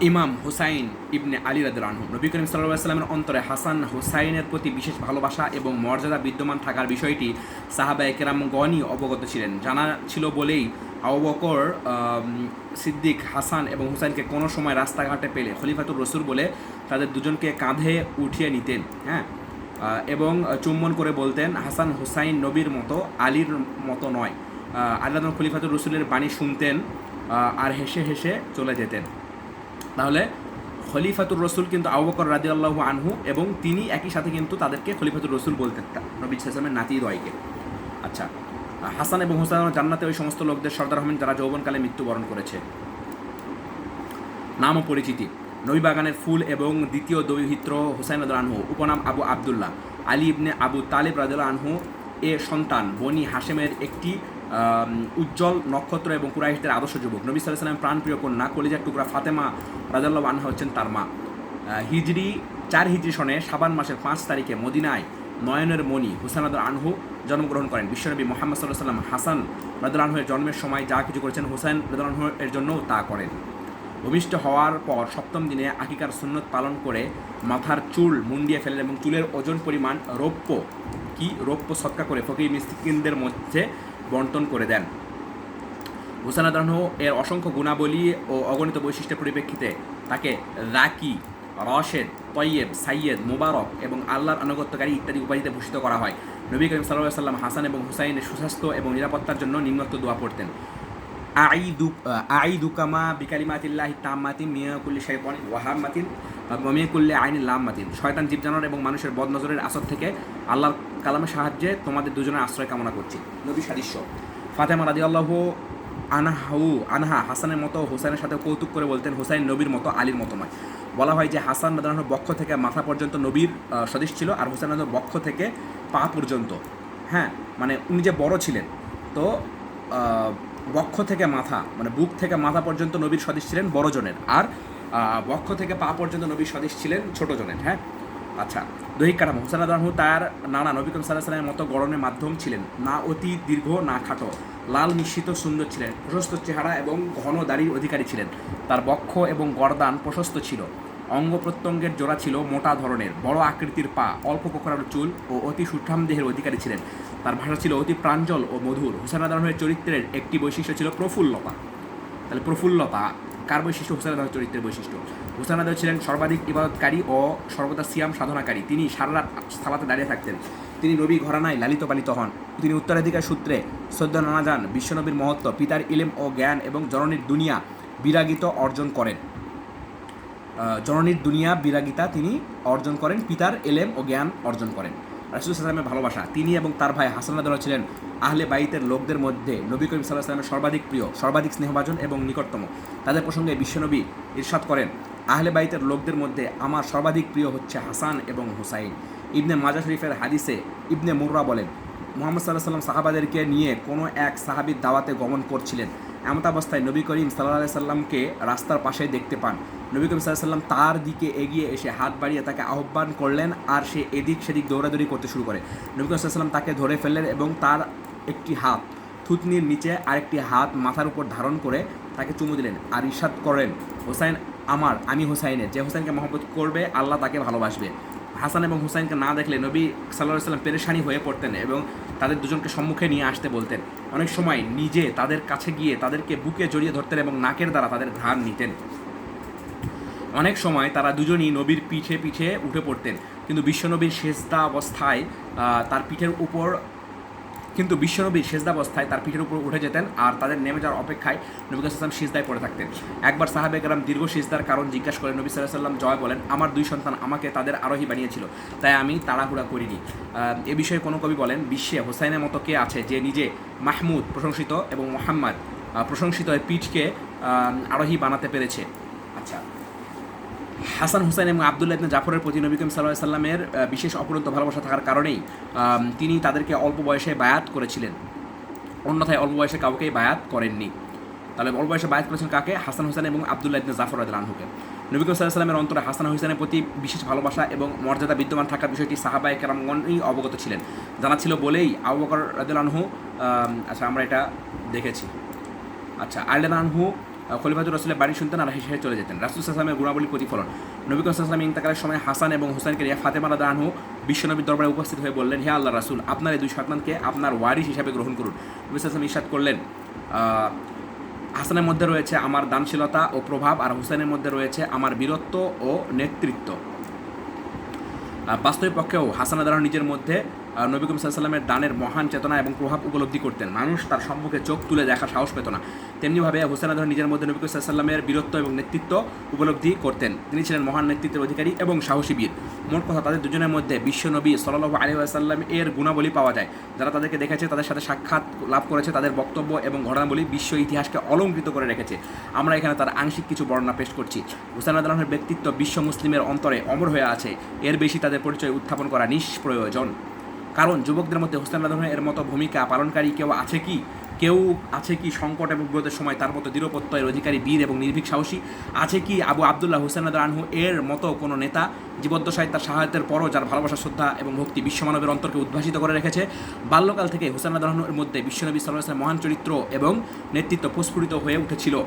ইমাম হুসাইন ইবনে আলী রাদিয়াল্লাহু আনহু। নবী করিম সাল্লাল্লাহু আলাইহি ওয়াসাল্লামের অন্তরে হাসান হুসাইনের প্রতি বিশেষ ভালোবাসা এবং মর্যাদা বিদ্যমান থাকার বিষয়টি সাহাবায়ে কেরামগণই অবগত ছিলেন। জানা ছিল বলেই আবু বকর সিদ্দিক হাসান এবং হুসাইনকে কোনো সময় রাস্তাঘাটে পেলে খলিফাতুর রসুল বলে তাদের দুজনকে কাঁধে উঠিয়ে নিতেন, হ্যাঁ, এবং চুম্বন করে বলতেন, হাসান হুসাইন নবীর মতো, আলীর মতো নয়। আল্লাহ খলিফাতুর রসুলের বাণী শুনতেন আর হেসে হেসে চলে যেতেন। তাহলে খলিফাতুর রসুল কিন্তু আবু বকর রাদিয়াল্লাহু আনহু, এবং তিনি একই সাথে কিন্তু তাদেরকে খলিফাতুর রসুল বলতেন, নবী সাল্লামের নাতি-দ্বয়কে। আচ্ছা, হাসান এবং হুসাইন জান্নাতে ওই সমস্ত লোকদের সর্দার হবেন যারা যৌবনকালে মৃত্যুবরণ করেছে। নাম ও পরিচিতি: নবী বাগানের ফুল এবং দ্বিতীয় দৌহিত্র হুসাইন রাদিয়াল্লাহু আনহু, উপনাম আবু আবদুল্লাহ, আলী ইবনে আবু তালিব রাদিয়াল্লাহু আনহু এ সন্তান, বনি হাশেমের একটি উজ্জ্বল নক্ষত্র এবং কুরাইশদের আদর্শ যুবক। নবী সাল্লাল্লাহু আলাইহি ওয়াসাল্লাম প্রাণপ্রিয় কন্যা কলিজার টুকরা ফাতেমা রাদিয়াল্লাহু আনহা হচ্ছেন তার মা। হিজরি 4 হিজরি সনে শাবান মাসের 5 তারিখে মদিনায় নয়নের মণি হুসাইন রাদিয়াল্লাহু আনহু জন্মগ্রহণ করেন। বিশ্বনবী মুহাম্মদ সাল্লাল্লাহু আলাইহি ওয়াসাল্লাম হাসান রাদিয়াল্লাহু আনহু এর জন্মের সময় যা কিছু করেছেন হুসাইন রাদিয়াল্লাহু আনহু এর জন্যও তা করেন। ভূমিষ্ঠ হওয়ার পর 7ম দিনে আকিকার সুন্নত পালন করে মাথার চুল মুন্ডিয়ে ফেলেন এবং চুলের ওজন পরিমাণ রৌপ্য সৎকা করে ফকির মিসকিনদের মধ্যে বন্টন করে দেন। হুসাইন রাদিয়াল্লাহু আনহু এর অসংখ্য গুণাবলী ও অগণিত বৈশিষ্ট্যের পরিপ্রেক্ষিতে তাকে রাকি, রশেদ, তৈয়েব, সাইয়েদ, মুবারক এবং আল্লাহর আনুগত্যকারী ইত্যাদি উপাধিতে ভূষিত করা হয়। নবী করিম সাল্লাল্লাহু আলাইহি ওয়াসাল্লাম হাসান এবং হুসাইনের সুস্বাস্থ্য এবং নিরাপত্তার জন্য নিম্নোক্ত দোয়া পড়তেন: আইদুকামা বিকালিমাতিল্লাহি তাম্মাতিন মিয়া কুল্লি শাইতানিন ওয়া হাম্মাতিন ওয়া মিয়া কুল্লি আইনিন লাম্মাতিন। শয়তান, জীবজানোয়ার এবং মানুষের বদনজরের আসর থেকে আল্লাহর কালামের সাহায্যে তোমাদের দুজনের আশ্রয় কামনা করছি। নবী সাদৃশ্য: ফাতেমা রাদিয়াল্লাহু আনহা হাসানের মতো হুসাইনের সাথে কৌতুক করে বলতেন, হুসাইন নবীর মতো, আলীর মতো নয়। বলা হয় যে হাসান রাদিয়াল্লাহু আনহুর বক্ষ থেকে মাথা পর্যন্ত নবীর সদৃশ ছিল, আর হুসাইন রাদিয়াল্লাহু বক্ষ থেকে পা পর্যন্ত, হ্যাঁ, মানে উনি যে বড় ছিলেন, তো বক্ষ থেকে মাথা, মানে বুক থেকে মাথা পর্যন্ত নবীর সদৃশ ছিলেন বড় জনের, আর বক্ষ থেকে পা পর্যন্ত নবীর সদৃশ ছিলেন ছোট জনের, হ্যাঁ। আচ্ছা, দৈহিক কাঠামো: হুসাইন রাদিয়াল্লাহু আনহু তার নানা নবী করিম সাল্লাল্লাহু আলাইহি ওয়াসাল্লামের মতো গড়নের মাধ্যম ছিলেন, না অতি দীর্ঘ না খাটো, লাল মিশ্রিত সুন্দর ছিলেন, প্রশস্ত চেহারা এবং ঘন দাড়ির অধিকারী ছিলেন। তার বক্ষ এবং গর্দান প্রশস্ত ছিল, অঙ্গ প্রত্যঙ্গের জোড়া ছিল মোটা ধরনের, বড় আকৃতির পা, অল্প কোকড়ানো চুল ও অতি সুঠাম দেহের অধিকারী ছিলেন। তার ভাষা ছিল অতি প্রাঞ্জল ও মধুর। হুসাইন রাদিয়াল্লাহু আনহুর চরিত্রের একটি বৈশিষ্ট্য ছিল প্রফুল্লতা। তাহলে প্রফুল্লতা কার বৈশিষ্ট্য? হুসাইন রাদিয়াল্লাহু চরিত্রের বৈশিষ্ট্য। হুসাইন রাদিয়াল্লাহু ছিলেন সর্বাধিক ইবাদতকারী ও সর্বদা সিয়াম সাধনাকারী। তিনি সারা রাত সালাতে দাঁড়িয়ে থাকতেন। তিনি নবী ঘরানায় লালিত পালিত হন। তিনি উত্তরাধিকার সূত্রে সদ্য নানা যান বিশ্বনবীর মহত্ব, পিতার ইলম ও জ্ঞান এবং জননীর দুনিয়া বিরাগিতা অর্জন করেন। তিনি অর্জন করেন, পিতার এলেম ও জ্ঞান অর্জন করেন। রাসূল সাল্লাল্লাহু আলাইহি ওয়াসাল্লামের ভালোবাসা: তিনি এবং তার ভাই হাসান রাদিয়াল্লাহু ছিলেন আহলে বাইতের লোকদের মধ্যে নবী করিম সাল্লাল্লাহু আলাইহি ওয়াসাল্লামের সর্বাধিক প্রিয়, সর্বাধিক স্নেহভাজন এবং নিকটতম। তাদের প্রসঙ্গে বিশ্বনবী ইরশাদ করেন, আহলে বাইতের লোকদের মধ্যে আমার সর্বাধিক প্রিয় হচ্ছে হাসান এবং হুসাইন। ইবনে মাজাহ শরীফের হাদিসে ইবনে মুররা বলেন, মুহাম্মদ সাল্লাল্লাহু আলাইহি ওয়াসাল্লাম সাহাবাদেরকে নিয়ে কোনো এক সাহাবীর দাওয়াতে গমন করছিলেন। এমত অবস্থায় নবী করিম সাল্লাল্লাহু আলাইহি ওয়াসাল্লামকে রাস্তার পাশে দেখতে পান। নবী করিম সাল্লাল্লাহু আলাইহি ওয়াসাল্লাম তার দিকে এগিয়ে এসে হাত বাড়িয়ে তাকে আহ্বান করলেন, আর সে এদিক সেদিক দৌড়াদৌড়ি করতে শুরু করে। নবী করিম সাল্লাল্লাহু আলাইহি ওয়াসাল্লাম তাকে ধরে ফেললেন এবং তার একটি হাত থুতনির নিচে আরেকটি হাত মাথার উপর ধারণ করে তাকে চুমু দিলেন, আর ইরশাদ করেন, হোসাইন আমার, আমি হোসাইনের। যে হোসাইনকে মহব্বত করবে আল্লাহ তাকে ভালোবাসবে। হাসান এবং হুসাইনকে না দেখলে নবী সাল্লাল্লাহু আলাইহি ওয়াসাল্লাম পেরেশানি হয়ে পড়তেন এবং তাদের দুজনকে সম্মুখে নিয়ে আসতে বলতেন। অনেক সময় নিজে তাদের কাছে গিয়ে তাদেরকে বুকে জড়িয়ে ধরতেন এবং নাকের দ্বারা তাদের ঘ্রাণ নিতেন। অনেক সময় তারা দুজনই নবীর পিঠে পিঠে উঠে পড়তেন, কিন্তু বিশ্বনবীর সেজদা অবস্থায় তার পিঠের উপর তার পিঠের উপর উঠে যেতেন, আর তাদের নেমে যাওয়ার অপেক্ষায় নবী সাল্লাল্লাহু আলাইহি ওয়াসাল্লাম সিজদায় পড়ে থাকতেন। একবার সাহাবায়ে কেরাম দীর্ঘ সিজদার কারণ জিজ্ঞাসা করেন। নবী সাল্লাল্লাহু আলাইহি ওয়াসাল্লাম জবাবে বলেন, আমার 2 সন্তান আমাকে তাদের আরোহী বানিয়েছিল, তাই আমি তাড়াহুড়া করিনি। এ বিষয়ে কোনো কবি বলেন, বিশ্বে হোসাইনের মতো কে আছে যে নিজে মাহমুদ প্রশংসিত এবং মোহাম্মদ প্রশংসিত পিঠকে আরোহী বানাতে পেরেছে। আচ্ছা, হাসান হুসাইন এবং আবদুল্লাহ ইবনে জাফরের প্রতি নবী করিম সাল্লাল্লাহু আলাইহি ওয়াসাল্লামের বিশেষ অপরন্ত ভালোবাসা থাকার কারণেই তিনি তাদেরকে অল্প বয়সে বায়াত করেছিলেন, অন্যথায় অল্প বয়সে কাউকেই বায়াত করেননি। তাহলে অল্প বয়সে বায়াত করেছেন কাকে? হাসান হুসাইন এবং আবদুল্লাহ ইবনে জাফর রাদিয়াল্লাহু আনহুকে। নবী করিম সাল্লাল্লাহু আলাইহি ওয়াসাল্লামের অন্তরে হাসান হুসাইনের প্রতি বিশেষ ভালোবাসা এবং মর্যাদা বিদ্যমান থাকার বিষয়টি সাহাবায়ে কেরামগণই অবগত ছিলেন। জানা ছিল বলেই আবু বকর রাদিয়াল্লাহু আনহু, আচ্ছা আমরা এটা দেখেছি। আচ্ছা, আলী রাদিয়াল্লাহু আনহু খলিফাতুর রাসূলের বাণী শুনতেন আর হেসে চলে যেতেন। রাসূল সাল্লাল্লাহু আলাইহি ওয়াসাল্লামের গুণাবলী প্রতিফলন। নবী সাল্লাল্লাহু আলাইহি ওয়াসাল্লাম ইন্তেকালের সময় হাসান এবং হুসাইনকে নিয়ে ফাতেমা রাদিয়াল্লাহু আনহু বিশ্বনবীর দরবারে উপস্থিত হয়ে বললেন, হে আল্লাহর রাসূল, আপনার এই দুই সন্তানকে আপনার ওয়ারিস হিসাবে গ্রহণ করুন। নবী সাল্লাল্লাহু আলাইহি ওয়াসাল্লাম ইরশাদ করলেন, হাসানের মধ্যে রয়েছে আমার দানশীলতা ও প্রভাব, আর হুসাইনের মধ্যে রয়েছে আমার বীরত্ব ও নেতৃত্ব। বাস্তবিক পক্ষেও হাসান রাদিয়াল্লাহু নিজের মধ্যে নবী করিম সাল্লাল্লাহু আলাইহি ওয়াসাল্লামের দানের মহান চেতনা এবং প্রভাব উপলব্ধি করতেন। মানুষ তার সম্মুখে চোখ তুলে দেখার সাহস পেত না। তেমনিভাবে হুসাইন রাদিয়াল্লাহু নিজের মধ্যে নবী করিম সাল্লাল্লাহু আলাইহি ওয়াসাল্লামের বীরত্ব এবং নেতৃত্ব উপলব্ধি করতেন। তিনি ছিলেন মহান নেতৃত্বের অধিকারী এবং সাহসী বীর। মোট কথা, তাদের দুজনের মধ্যে বিশ্ব নবী সাল্লাল্লাহু আলাইহি ওয়াসাল্লাম এর গুণাবলী পাওয়া যায়। যারা তাদেরকে দেখেছে, তাদের সাথে সাক্ষাৎ লাভ করেছে, তাদের বক্তব্য এবং ঘটনাবলী বিশ্ব ইতিহাসকে অলঙ্কৃত করে রেখেছে। আমরা এখানে তার আংশিক কিছু বর্ণনা পেশ করছি। হুসাইন রাদিয়াল্লাহুর ব্যক্তিত্ব বিশ্ব মুসলিমের অন্তরে অমর হয়ে আছে। এর বেশি তাদের পরিচয় উত্থাপন করা নিষ্প্রয়োজন। কারণ যুবকদের মধ্যে হুসাইন রাদিয়াল্লাহু এর মতো ভূমিকা পালনকারী কেউ আছে কি সংকট এবং বিপদের সময় তার মতো দৃঢ় প্রত্যয়ের অধিকারী বীর এবং নির্ভীক সাহসী? আছে কি আবু আবদুল্লাহ হুসাইন রাদিয়াল্লাহু এর মতো কোনো নেতা জীবদ্দশায় তার সাহায্যের পরও যার ভালোবাসা, শ্রদ্ধা এবং ভক্তি বিশ্বমানবের অন্তরকে উদ্ভাসিত করে রেখেছে? বাল্যকাল থেকে হুসাইন রাদিয়াল্লাহু এর মধ্যে বিশ্বনবী সাল্লাল্লাহু আলাইহি ওয়াসাল্লামের মহান চরিত্র এবং নেতৃত্ব প্রস্ফুটিত হয়ে উঠেছিল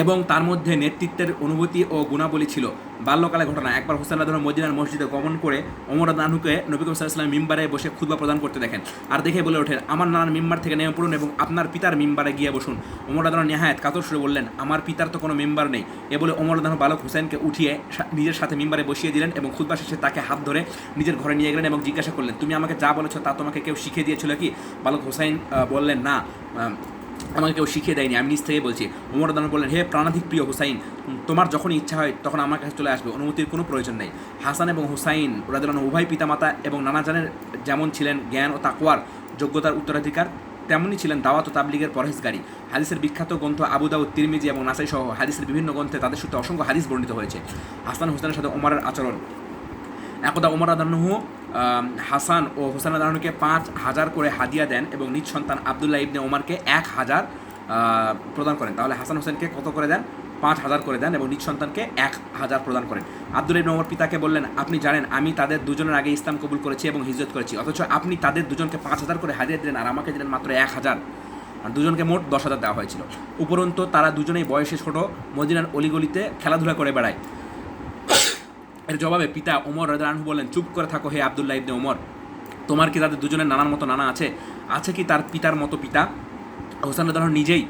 এবং তার মধ্যে নেতৃত্বের অনুভূতি ও গুণাবলী ছিল। বাল্যকালে ঘটনা, একবার হুসাইন রাদিয়াল্লাহু মদিনার মসজিদে গমন করে ওমর রাদিয়াল্লাহু আনহুকে নবী করিম সাল্লাল্লাহু আলাইহি ওয়াসাল্লাম মিম্বারে বসে খুতবা প্রদান করতে দেখেন, আর দেখে বলে ওঠেন, আমার নানার মিম্বার থেকে নেমে পড়ুন এবং আপনার পিতার মিম্বারে গিয়ে বসুন। ওমর রাদিয়াল্লাহু নিহায়াত কাতর সুরে বললেন, আমার পিতার তো কোনো মিম্বার নেই। এ বলে ওমর রাদিয়াল্লাহু বালক হুসাইনকে উঠিয়ে নিজের সাথে মিম্বারে বসিয়ে দিলেন এবং খুতবা শেষে তাকে হাত ধরে নিজের ঘরে নিয়ে গেলেন এবং জিজ্ঞাসা করলেন, তুমি আমাকে যা বলেছো তা তোমাকে কেউ শিখিয়ে দিয়েছিল কি? বালক হুসাইন বললেন, না, আমাকে কেউ শিখিয়ে দেয়নি, আমি নিজ থেকে বলছি। ওমর রাদিয়াল্লাহু বললেন, হে প্রাণাধিক প্রিয় হুসাইন, তোমার যখনই ইচ্ছা হয় তখন আমার কাছে চলে আসবে, অনুমতির কোনো প্রয়োজন নেই। হাসান এবং হুসাইন রাদিয়াল্লাহু উভয় পিতামাতা এবং নানাজানের যেমন ছিলেন জ্ঞান ও তাকওয়ার যোগ্যতার উত্তরাধিকার, তেমনই ছিলেন দাওয়াত ও তাবলীগের পরহেজগারী। হাদিসের বিখ্যাত গ্রন্থ আবু দাউদ, তিরমিজি এবং নাসাই সহ হাদিসের বিভিন্ন গ্রন্থে তাদের সূত্রে অসংখ্য হাদিস বর্ণিত হয়েছে। হাসান হুসাইনের সাথে ওমরের আচরণ। একদা ওমর রাদিয়াল্লাহু হাসান ও হুসাইন রাদিয়াল্লাহুকে 5,000 করে হাদিয়া দেন এবং নিজ সন্তান আব্দুল্লাহ ইবনে ওমরকে 1,000 প্রদান করেন। তাহলে হাসান হোসেনকে কত করে দেন? 5,000 করে দেন এবং নিজ সন্তানকে 1,000 প্রদান করেন। আব্দুল্লাহ ইবনে ওমর পিতাকে বললেন, আপনি জানেন আমি তাদের দুজনের আগে ইসলাম কবুল করেছি এবং হিজরত করেছি, অথচ আপনি তাদের দুজনকে 5,000 করে হাদিয়া দিলেন আর আমাকে দিলেন মাত্র 1,000। আর দুজনকে মোট 10,000 দেওয়া হয়েছিল। উপরন্তু তারা দুজনেই বয়সে ছোট, মদিনার অলিগলিতে খেলাধুলা করে বেড়ায়। এর জবাবে পিতা ওমর রাদিয়াল্লাহু আনহু বললেন, চুপ করে থাকো হে আব্দুল্লাহ ইবনে ওমর, তোমার কি তাদের দুজনের নানার মতো নানা আছে কি তার পিতার মতো পিতা? হুসাইন রাদিয়াল্লাহু নিজেই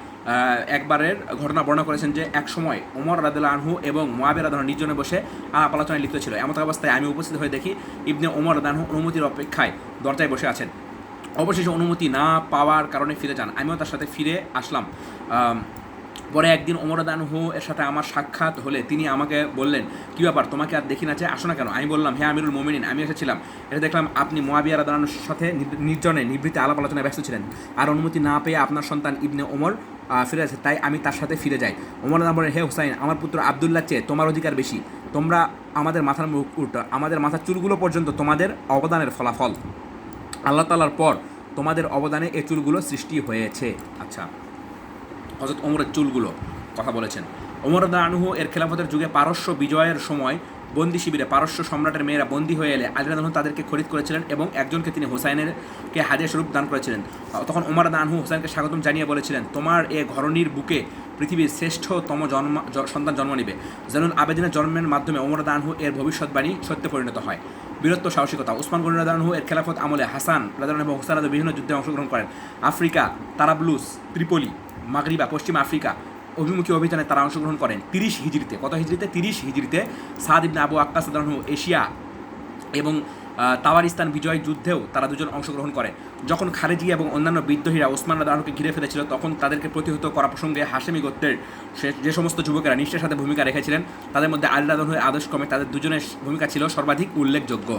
একবারের ঘটনা বর্ণনা করেছেন যে এক সময় ওমর রাদিয়াল্লাহু আনহু এবং মুয়াবিয়া রাদিয়াল্লাহু নির্জনে বসে আলাপ আলোচনায় লিপ্ত ছিল। এমন অবস্থায় আমি উপস্থিত হয়ে দেখি ইবনে ওমর রাদিয়াল্লাহু আনহু অনুমতির অপেক্ষায় দরজায় বসে আছেন। অবশেষে অনুমতি না পাওয়ার কারণে ফিরে যান, আমিও তার সাথে ফিরে আসলাম। পরে একদিন ওমর রাদিয়াল্লাহু আনহু এর সাথে আমার সাক্ষাৎ হলে তিনি আমাকে বললেন, কী ব্যাপার, তোমাকে আর দেখি না, আসো না কেন? আমি বললাম, হে আমিরুল মুমিনিন, আমি এসেছিলাম, এটা দেখলাম আপনি মুয়াবিয়া রাদিয়াল্লাহু আনহুর সাথে নির্জনে নিভৃতে আলাপ আলোচনায় ব্যস্ত ছিলেন, আর অনুমতি না পেয়ে আপনার সন্তান ইবনে ওমর ফিরে আছে, তাই আমি তার সাথে ফিরে যাই। ওমর রাদিয়াল্লাহু বলেন, হে হুসাইন, আমার পুত্র আব্দুল্লাহ চেয়ে তোমার অধিকার বেশি। তোমরা আমাদের মাথার মুখ উল্টো, আমাদের মাথার চুলগুলো পর্যন্ত তোমাদের অবদানের ফলাফল। আল্লাহ তাআলার পর তোমাদের অবদানে এই চুলগুলো সৃষ্টি হয়েছে। আচ্ছা, হযরত ওমরের চুলগুলো কথা বলেছেন। ওমর রাদিয়াল্লাহু আনহু এর খেলাফতের যুগে পারস্য বিজয়ের সময় বন্দি শিবিরে পারস্য সম্রাটের মেয়েরা বন্দী হয়ে এলে আলী রাদিয়াল্লাহু আনহু তাদেরকে খরিদ করেছিলেন এবং একজনকে তিনি হুসাইনেরকে হাদিয়া স্বরূপ দান করেছিলেন। তখন ওমর রাদিয়াল্লাহু আনহু হুসাইনকে স্বাগতম জানিয়ে বলেছিলেন, তোমার এ ঘরণীর বুকে পৃথিবীর শ্রেষ্ঠতম সন্তান জন্ম নেবে। জানুল আবেদিনের জন্মের মাধ্যমে ওমর রাদিয়াল্লাহু আনহু এর ভবিষ্যৎবাণী সত্যে পরিণত হয়। বীরত্ব, সাহসিকতা। উসমান গনি রাদিয়াল্লাহু আনহু এর খেলাফত আমলে হাসান রাদিয়াল্লাহু আনহু এবং হুসাইন রাদিয়াল্লাহু বিভিন্ন যুদ্ধে অংশগ্রহণ করেন। আফ্রিকা, তারাবলুস, ত্রিপলি, মাগরিবা, পশ্চিম আফ্রিকা অভিমুখী অভিযানে তারা অংশগ্রহণ করেন 30 হিজরিতে। কত হিজরিতে? 30 হিজরিতে। সাদ ইবনে আবু ওয়াক্কাস রাদিয়াল্লাহু আনহু এশিয়া এবং তাওয়ারিস্তান বিজয় যুদ্ধেও তারা দুজন অংশগ্রহণ করে। যখন খারেজি এবং অন্যান্য বিদ্রোহীরা ওসমান রাদিয়াল্লাহু আনহুকে ঘিরে ফেলেছিল, তখন তাদেরকে প্রতিহত করা প্রসঙ্গে হাশেমি গোত্রের যে সমস্ত যুবকেরা নিষ্ঠার সাথে ভূমিকা রেখেছিলেন, তাদের মধ্যে আলী রাদিয়াল্লাহু আনহুর আদর্শক্রমে তাদের দুজনের ভূমিকা ছিল সর্বাধিক উল্লেখযোগ্য।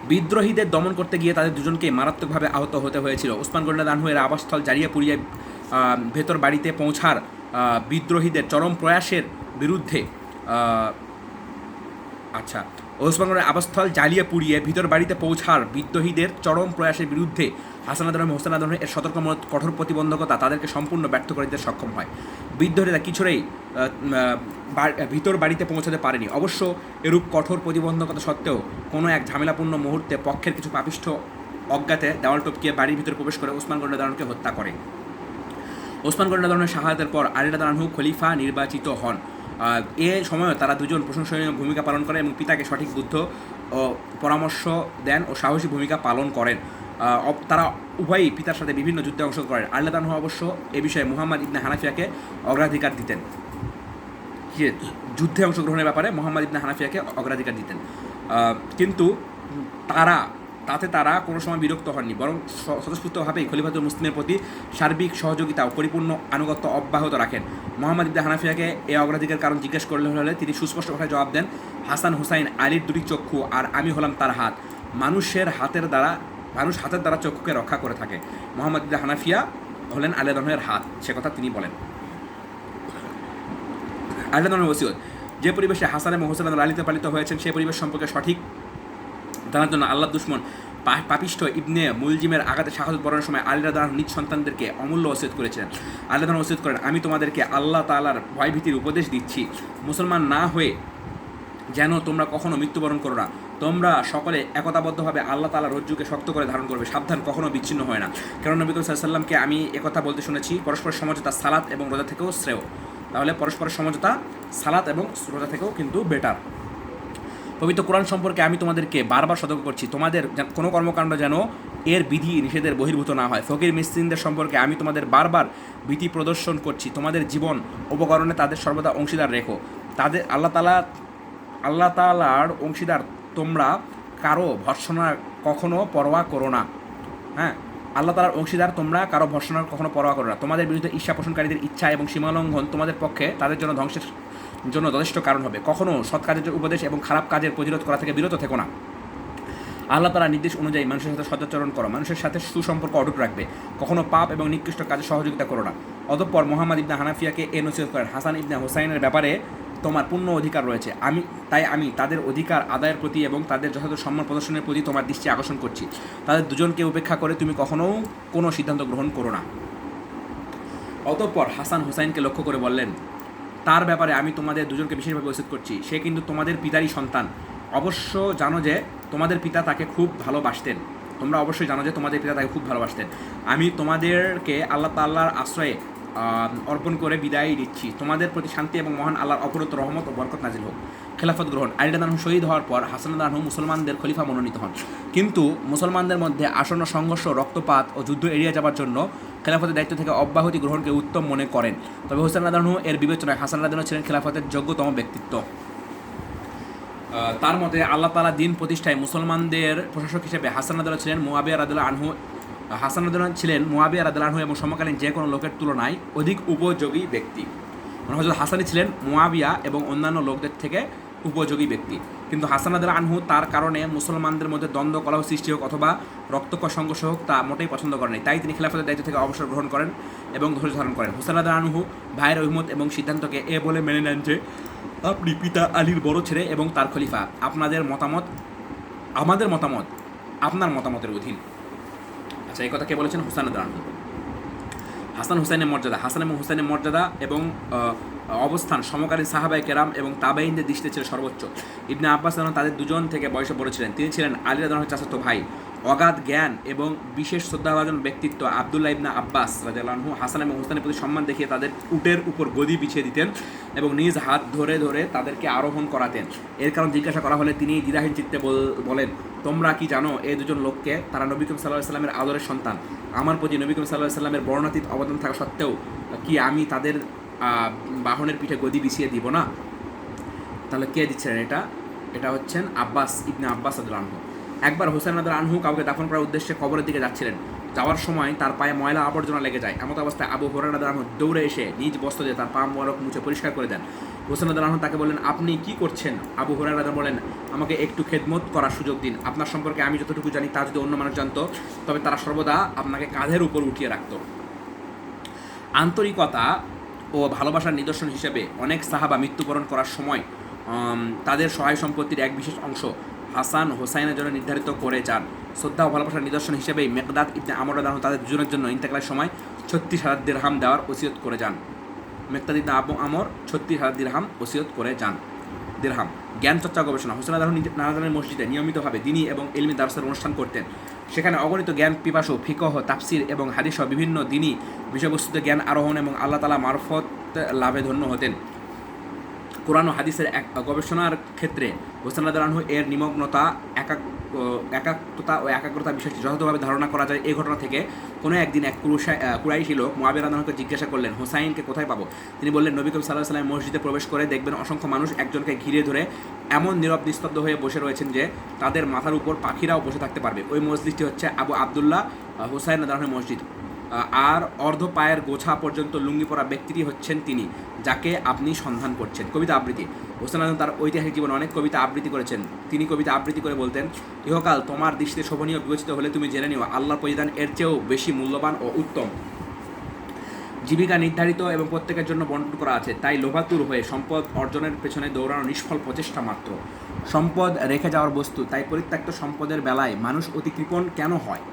বিদ্রোহীদের দমন করতে গিয়ে তাদের দুজনকে মারাত্মকভাবে আহত হতে হয়েছিল। ওসমান গনি রাদিয়াল্লাহু আনহু এর আবাসস্থল জ্বালিয়ে পুড়িয়ে ভেতর বাড়িতে পৌঁছার বিদ্রোহীদের চরম প্রয়াসের বিরুদ্ধে ওসমান গনির আবাসস্থল জ্বালিয়ে পুড়িয়ে ভিতর বাড়িতে পৌঁছার বিদ্রোহীদের চরম প্রয়াসের বিরুদ্ধে হাসান রাদিয়াল্লাহু আনহু হুসাইন রাদিয়াল্লাহু আনহু এর সতর্কমূলক কঠোর প্রতিবন্ধকতা তাদেরকে সম্পূর্ণ ব্যর্থ করে দিতে সক্ষম হয়। বিদ্রোহীরা কিছুরেই ভিতর বাড়িতে পৌঁছাতে পারেনি। অবশ্য এরূপ কঠোর প্রতিবন্ধকতা সত্ত্বেও কোনো এক ঝামেলাপূর্ণ মুহূর্তে পক্ষের কিছু পাপিষ্ঠ অজ্ঞাতে দেওয়াল টপকিয়ে বাড়ির ভিতরে প্রবেশ করে ওসমান গনি রাদিয়াল্লাহু আনহুকে হত্যা করে। ওসমান গনি রাদিয়াল্লাহু আনহু শাহাদাতের পর আলী রাদিয়াল্লাহু আনহু খলিফা নির্বাচিত হন। এ সময়ও তারা দুজন প্রশংসনীয় ভূমিকা পালন করে এবং পিতাকে সঠিক বুদ্ধ ও পরামর্শ দেন ও সাহসী ভূমিকা পালন করেন। তারা উভয়ই পিতার সাথে বিভিন্ন যুদ্ধে অংশগ্রহণ করেন। আলী রাদিয়াল্লাহু আনহু অবশ্য এ বিষয়ে মুহাম্মদ ইবনে হানাফিয়াকে অগ্রাধিকার দিতেন। যুদ্ধে অংশগ্রহণের ব্যাপারে মুহাম্মদ ইবনে হানাফিয়াকে অগ্রাধিকার দিতেন, কিন্তু তারা কোনো সময় বিরক্ত হননি, বরং স্বতঃস্ফূর্তভাবেই খলিফাতুল মুসলিমের প্রতি সার্বিক সহযোগিতা ও পরিপূর্ণ আনুগত্য অব্যাহত রাখেন। মুহাম্মদ ইবনে হানাফিয়াকে এই অগ্রাধিকার কারণ জিজ্ঞেস করলে হলে তিনি সুস্পষ্ট ভাষায় জবাব দেন, হাসান হুসাইন আলীর দুটি চক্ষু আর আমি হলাম তার হাত। মানুষ হাতের দ্বারা চক্ষুকে রক্ষা করে থাকে। মুহাম্মদ ইবনে হানাফিয়া হলেন আলী রাদিয়াল্লাহু আনহুর হাত, সে কথা তিনি বলেন। আলী রাদিয়াল্লাহু আনহুর ওসিয়ত, যে পরিবেশে হাসান এবং হুসাইন লালিত পালিত হয়েছেন সেই পরিবেশ সম্পর্কে সঠিক জানার জন্য আল্লাহর দুশমন পাপিষ্ঠ ইবনে মুলজিমের আঘাতে শাহাদাত বরণের সময় আলী রাদিয়াল্লাহু আনহু নিজ সন্তানদেরকে অমূল্য ওসিয়ত করেছিলেন। আলী রাদিয়াল্লাহু আনহু ওসিয়ত করেন, আমি তোমাদেরকে আল্লাহ তাআলার ভয়ভীতির উপদেশ দিচ্ছি, মুসলমান না হয়ে যেন তোমরা কখনো মৃত্যুবরণ করো না। তোমরা সকলে একতাবদ্ধভাবে আল্লাহ তাআলার রজ্জুকে শক্ত করে ধারণ করবে, সাবধান, কখনো বিচ্ছিন্ন হয় না। কারণ নবী সাল্লাল্লাহু আলাইহি ওয়াসাল্লামকে আমি একথা বলতে শুনেছি, পরস্পর সমঝোতা সালাত এবং রোজা থেকেও শ্রেয়। তাহলে পরস্পরের সমঝোতা সালাত এবং রোজা থেকেও কিন্তু বেটার। পবিত্র কোরআন সম্পর্কে আমি তোমাদেরকে বারবার সতর্ক করছি, তোমাদের কোনো কর্মকাণ্ড যেন এর বিধি নিষেধের বহির্ভূত না হয়। ফকির মিসকিনদের সম্পর্কে আমি তোমাদের বারবার ভীতি প্রদর্শন করছি, তোমাদের জীবন উপকরণে তাদের সর্বদা অংশীদার রেখো। তাদের আল্লাহ তাআলার অংশীদার তোমরা কারো ভর্ৎসনার কখনো পরোয়া করো না। হ্যাঁ, আল্লাহ তাআলার অংশীদার তোমরা কারো ভর্ৎসনার কখনো পরোয়া করো না। তোমাদের বিরুদ্ধে ঈর্ষা পোষণকারীদের ইচ্ছা এবং সীমালঙ্ঘন তোমাদের পক্ষে তাদের জন্য ধ্বংসের জন্য যথেষ্ট কারণ হবে। কখনো সৎ কাজের উপদেশ এবং খারাপ কাজের প্রতিরোধ করা থেকে বিরত থেকো না। আল্লাহ তাআলার নির্দেশ অনুযায়ী মানুষের সাথে সদাচরণ করো, মানুষের সাথে সুসম্পর্ক অটুট রাখবে, কখনো পাপ এবং নিকৃষ্ট কাজে সহযোগিতা করো না। অতঃপর মুহাম্মদ ইবনে হানাফিয়াকে এ নসিহত করেন, হাসান ইবনে হুসাইনের ব্যাপারে তোমার পূর্ণ অধিকার রয়েছে, আমি তাদের অধিকার আদায়ের প্রতি এবং তাদের যথাযথ সম্মান প্রদর্শনের প্রতি তোমার দৃষ্টি আকর্ষণ করছি। তাদের দুজনকে উপেক্ষা করে তুমি কখনো কোনো সিদ্ধান্ত গ্রহণ করো না। অতঃপর হাসান হুসাইনকে লক্ষ্য করে বললেন, তার ব্যাপারে আমি তোমাদের দুজনকে বিশেষভাবে ওসিয়ত করছি, সে কিন্তু তোমাদের পিতারই সন্তান। অবশ্য জানো যে তোমাদের পিতা তাকে খুব ভালোবাসতেন। তোমরা অবশ্যই জানো যে তোমাদের পিতা তাকে খুব ভালোবাসতেন। আমি তোমাদেরকে আল্লাহ তাআলার আশ্রয়ে অর্পণ করে বিদায় দিচ্ছি। তোমাদের প্রতি শান্তি এবং মহান আল্লাহর অপরন্ত রহমত ও বরকত নাজিল হোক। খেলাফত গ্রহণ। আলী রাদিয়াল্লাহু আনহু শহীদ হওয়ার পর হাসান রাদিয়াল্লাহু আনহু মুসলমানদের খলিফা মনোনীত হন, কিন্তু মুসলমানদের মধ্যে আসন্ন সংঘর্ষ, রক্তপাত ও যুদ্ধ এড়িয়ে যাবার জন্য খেলাফতের দায়িত্ব থেকে অব্যাহতি গ্রহণকে উত্তম মনে করেন। তবে হুসাইন রাদিয়াল্লাহু আনহু এর বিবেচনায় হাসান রাদিয়াল্লাহু ছিলেন খেলাফতের যোগ্যতম ব্যক্তিত্ব। তার মতে আল্লাহ তাআলা দিন প্রতিষ্ঠায় মুসলমানদের প্রশাসক হিসেবে হাসান রাদিয়াল্লাহু ছিলেন মুআবিয়া রাদিয়াল্লাহু আনহু এবং সমকালীন যে কোনো লোকের তুলনায় অধিক উপযোগী ব্যক্তি। মানে হযরত হাসানই ছিলেন মুআবিয়া এবং অন্যান্য লোকদের থেকে উপযোগী ব্যক্তি। কিন্তু হাসান রাদিয়াল্লাহু আনহু তার কারণে মুসলমানদের মধ্যে দ্বন্দ্ব কলহ সৃষ্টি হোক অথবা রক্তক্ষয় সংঘর্ষ হোক তা মোটেই পছন্দ করেন, তাই তিনি খেলাফতের দায়িত্ব থেকে অবসর গ্রহণ করেন এবং ধৈর্য ধারণ করেন। হুসাইন রাদিয়াল্লাহু আনহু ভাইয়ের অভিমত এবং সিদ্ধান্তকে এ বলে মেনে নেন যে আপনি পিতা আলীর বড় ছেলে এবং তার খলিফা, আমাদের মতামত আপনার মতামতের অধীন। আচ্ছা, এই কথা কে বলেছেন? হুসাইন রাদিয়াল্লাহু আনহু। হাসান এবং হুসাইনের মর্যাদা এবং অবস্থান সমকালীন সাহাবায়ে কেরাম এবং তাবেঈনদের দৃষ্টিতে ছিল সর্বোচ্চ। ইবনে আব্বাস রাদিয়াল্লাহু তাদের দুজন থেকে বয়সে বড় ছিলেন। তিনি ছিলেন আলী রাদিয়াল্লাহু আনহুর চাচাতো ভাই। অগাধ জ্ঞান এবং বিশেষ শ্রদ্ধাভাজন ব্যক্তিত্ব আব্দুল্লাহ ইবনে আব্বাস রাদিয়াল্লাহু আনহু হাসান এবং হুসাইনের প্রতি সম্মান দেখিয়ে তাদের উটের উপর গদি বিছিয়ে দিতেন এবং নিজ হাত ধরে ধরে তাদেরকে আরোহণ করাতেন। এর কারণ জিজ্ঞাসা করা হলে তিনি দ্বিধাহীন চিত্তে বলেন, তোমরা কি জানো এই দুজন লোককে? তারা নবী করিম সাল্লাল্লাহু আলাইহি ওয়াসাল্লামের আদরের সন্তান। আমার প্রতি নবী করিম সাল্লাল্লাহু আলাইহি ওয়াসাল্লামের বর্ণাতীত অবদান থাকা সত্ত্বেও কি আমি তাদের বাহনের পিঠে গদি বিছিয়ে দিব না? তাহলে কে দিচ্ছেন এটা? এটা হচ্ছেন ইবনে আব্বাস রাদিয়াল্লাহু আনহু। একবার হুসাইন রাদিয়াল্লাহু আনহু কাউকে দাফন করার উদ্দেশ্যে কবরের দিকে যাচ্ছিলেন। যাওয়ার সময় তার পায়ে ময়লা আবর্জনা লেগে যায়। এমত অবস্থায় আবু হুরায়রা রাদিয়াল্লাহু আনহু দৌড়ে এসে নিজ বস্ত্র দিয়ে তার পা মোবারক মুছে পরিষ্কার করে দেন। হুসাইন রাদিয়াল্লাহু আনহু তাকে বললেন, আপনি কি করছেন? আবু হুরায়রা রাদিয়াল্লাহু বলেন, আমাকে একটু খেদমত করার সুযোগ দিন। আপনার সম্পর্কে আমি যতটুকু জানি তা যদি অন্য মানুষ জানতো তবে তারা সর্বদা আপনাকে কাঁধের উপর উঠিয়ে রাখত। আন্তরিকতা ও ভালোবাসার নিদর্শন হিসেবে অনেক সাহাবা মৃত্যুবরণ করার সময় তাদের সহায় সম্পত্তির এক বিশেষ অংশ হাসান হোসাইনের জন্য নির্ধারিত করে যান। শ্রদ্ধা ও ভালোবাসার নিদর্শন হিসেবেই মেকদাদ ইবনে আমর রাদিয়াল্লাহু আনহু তাদের দুজনের জন্য ইন্তেকালের সময় 36,000 দিরহাম দেওয়ার ওসিয়ত করে যান। মেকদাদ ইবনে আমর 36,000 দিরহাম ওসিয়ত করে যান। দিরহাম। জ্ঞান চর্চা গবেষণা। হোসেন রাদিয়াল্লাহু আনহু নারাজানের মসজিদে নিয়মিতভাবে দিনী এবং ইলমি দার্সের অনুষ্ঠান করতেন। সেখানে অগণিত জ্ঞান পিপাসু ফিকহ, তাফসির এবং হাদিস সহ বিভিন্ন দিনী বিষয়বস্তুতে জ্ঞান আরোহণ এবং আল্লাহ তাআলা মারফত লাভে ধন্য হতেন। কোরআন ও হাদিসের গবেষণার ক্ষেত্রে হোসেন রাদিয়াল্লাহু আনহু এর নিমগ্নতা, একাত্মতা ও একাগ্রতা বিষয়টি যথাযথভাবে ধারণা করা যায়। এই ঘটনা থেকে কোনো একদিন এক কুরাইশি লোক মুআবিয়া রাদিয়াল্লাহু আনহুকে জিজ্ঞাসা করলেন, হোসাইনকে কোথায় পাবো? তিনি বললেন, নবী করিম সাল্লাল্লাহু আলাইহি ওয়াসাল্লাম মসজিদে প্রবেশ করে দেখবেন অসংখ্য মানুষ একজনকে ঘিরে ধরে এমন নীরব নিস্তব্ধ হয়ে বসে রয়েছেন যে তাদের মাথার উপর পাখিরাও বসে থাকতে পারবে। ওই মসজিদটি হচ্ছে আবু আবদুল্লাহ হোসাইন রাদিয়াল্লাহু আনহুর মসজিদ। আর অর্ধ পায়ের গোছা পর্যন্ত লুঙ্গি পরা ব্যক্তিটি হচ্ছেন তিনি, যাকে আপনি সন্ধান করছেন। কবিতা আবৃত্তি। হোসেন রাদিয়াল্লাহু আনহু তার ঐতিহাসিক জীবনে অনেক কবিতা আবৃত্তি করেছেন। তিনি কবিতা আবৃত্তি করে বলতেন, ইহকাল তোমার দৃষ্টিতে শোভনীয় বিবেচিত হলে তুমি জেনে নিও আল্লাহর প্রতিদান এর চেয়েও বেশি মূল্যবান ও উত্তম। জীবিকা নির্ধারিত এবং প্রত্যেকের জন্য বন্টন করা আছে, তাই লোভাতুর হয়ে সম্পদ অর্জনের পেছনে দৌড়ানো নিষ্ফল প্রচেষ্টা মাত্র। সম্পদ রেখে যাওয়ার বস্তু, তাই পরিত্যক্ত সম্পদের বেলায় মানুষ অতি কৃপণ কেন হয়?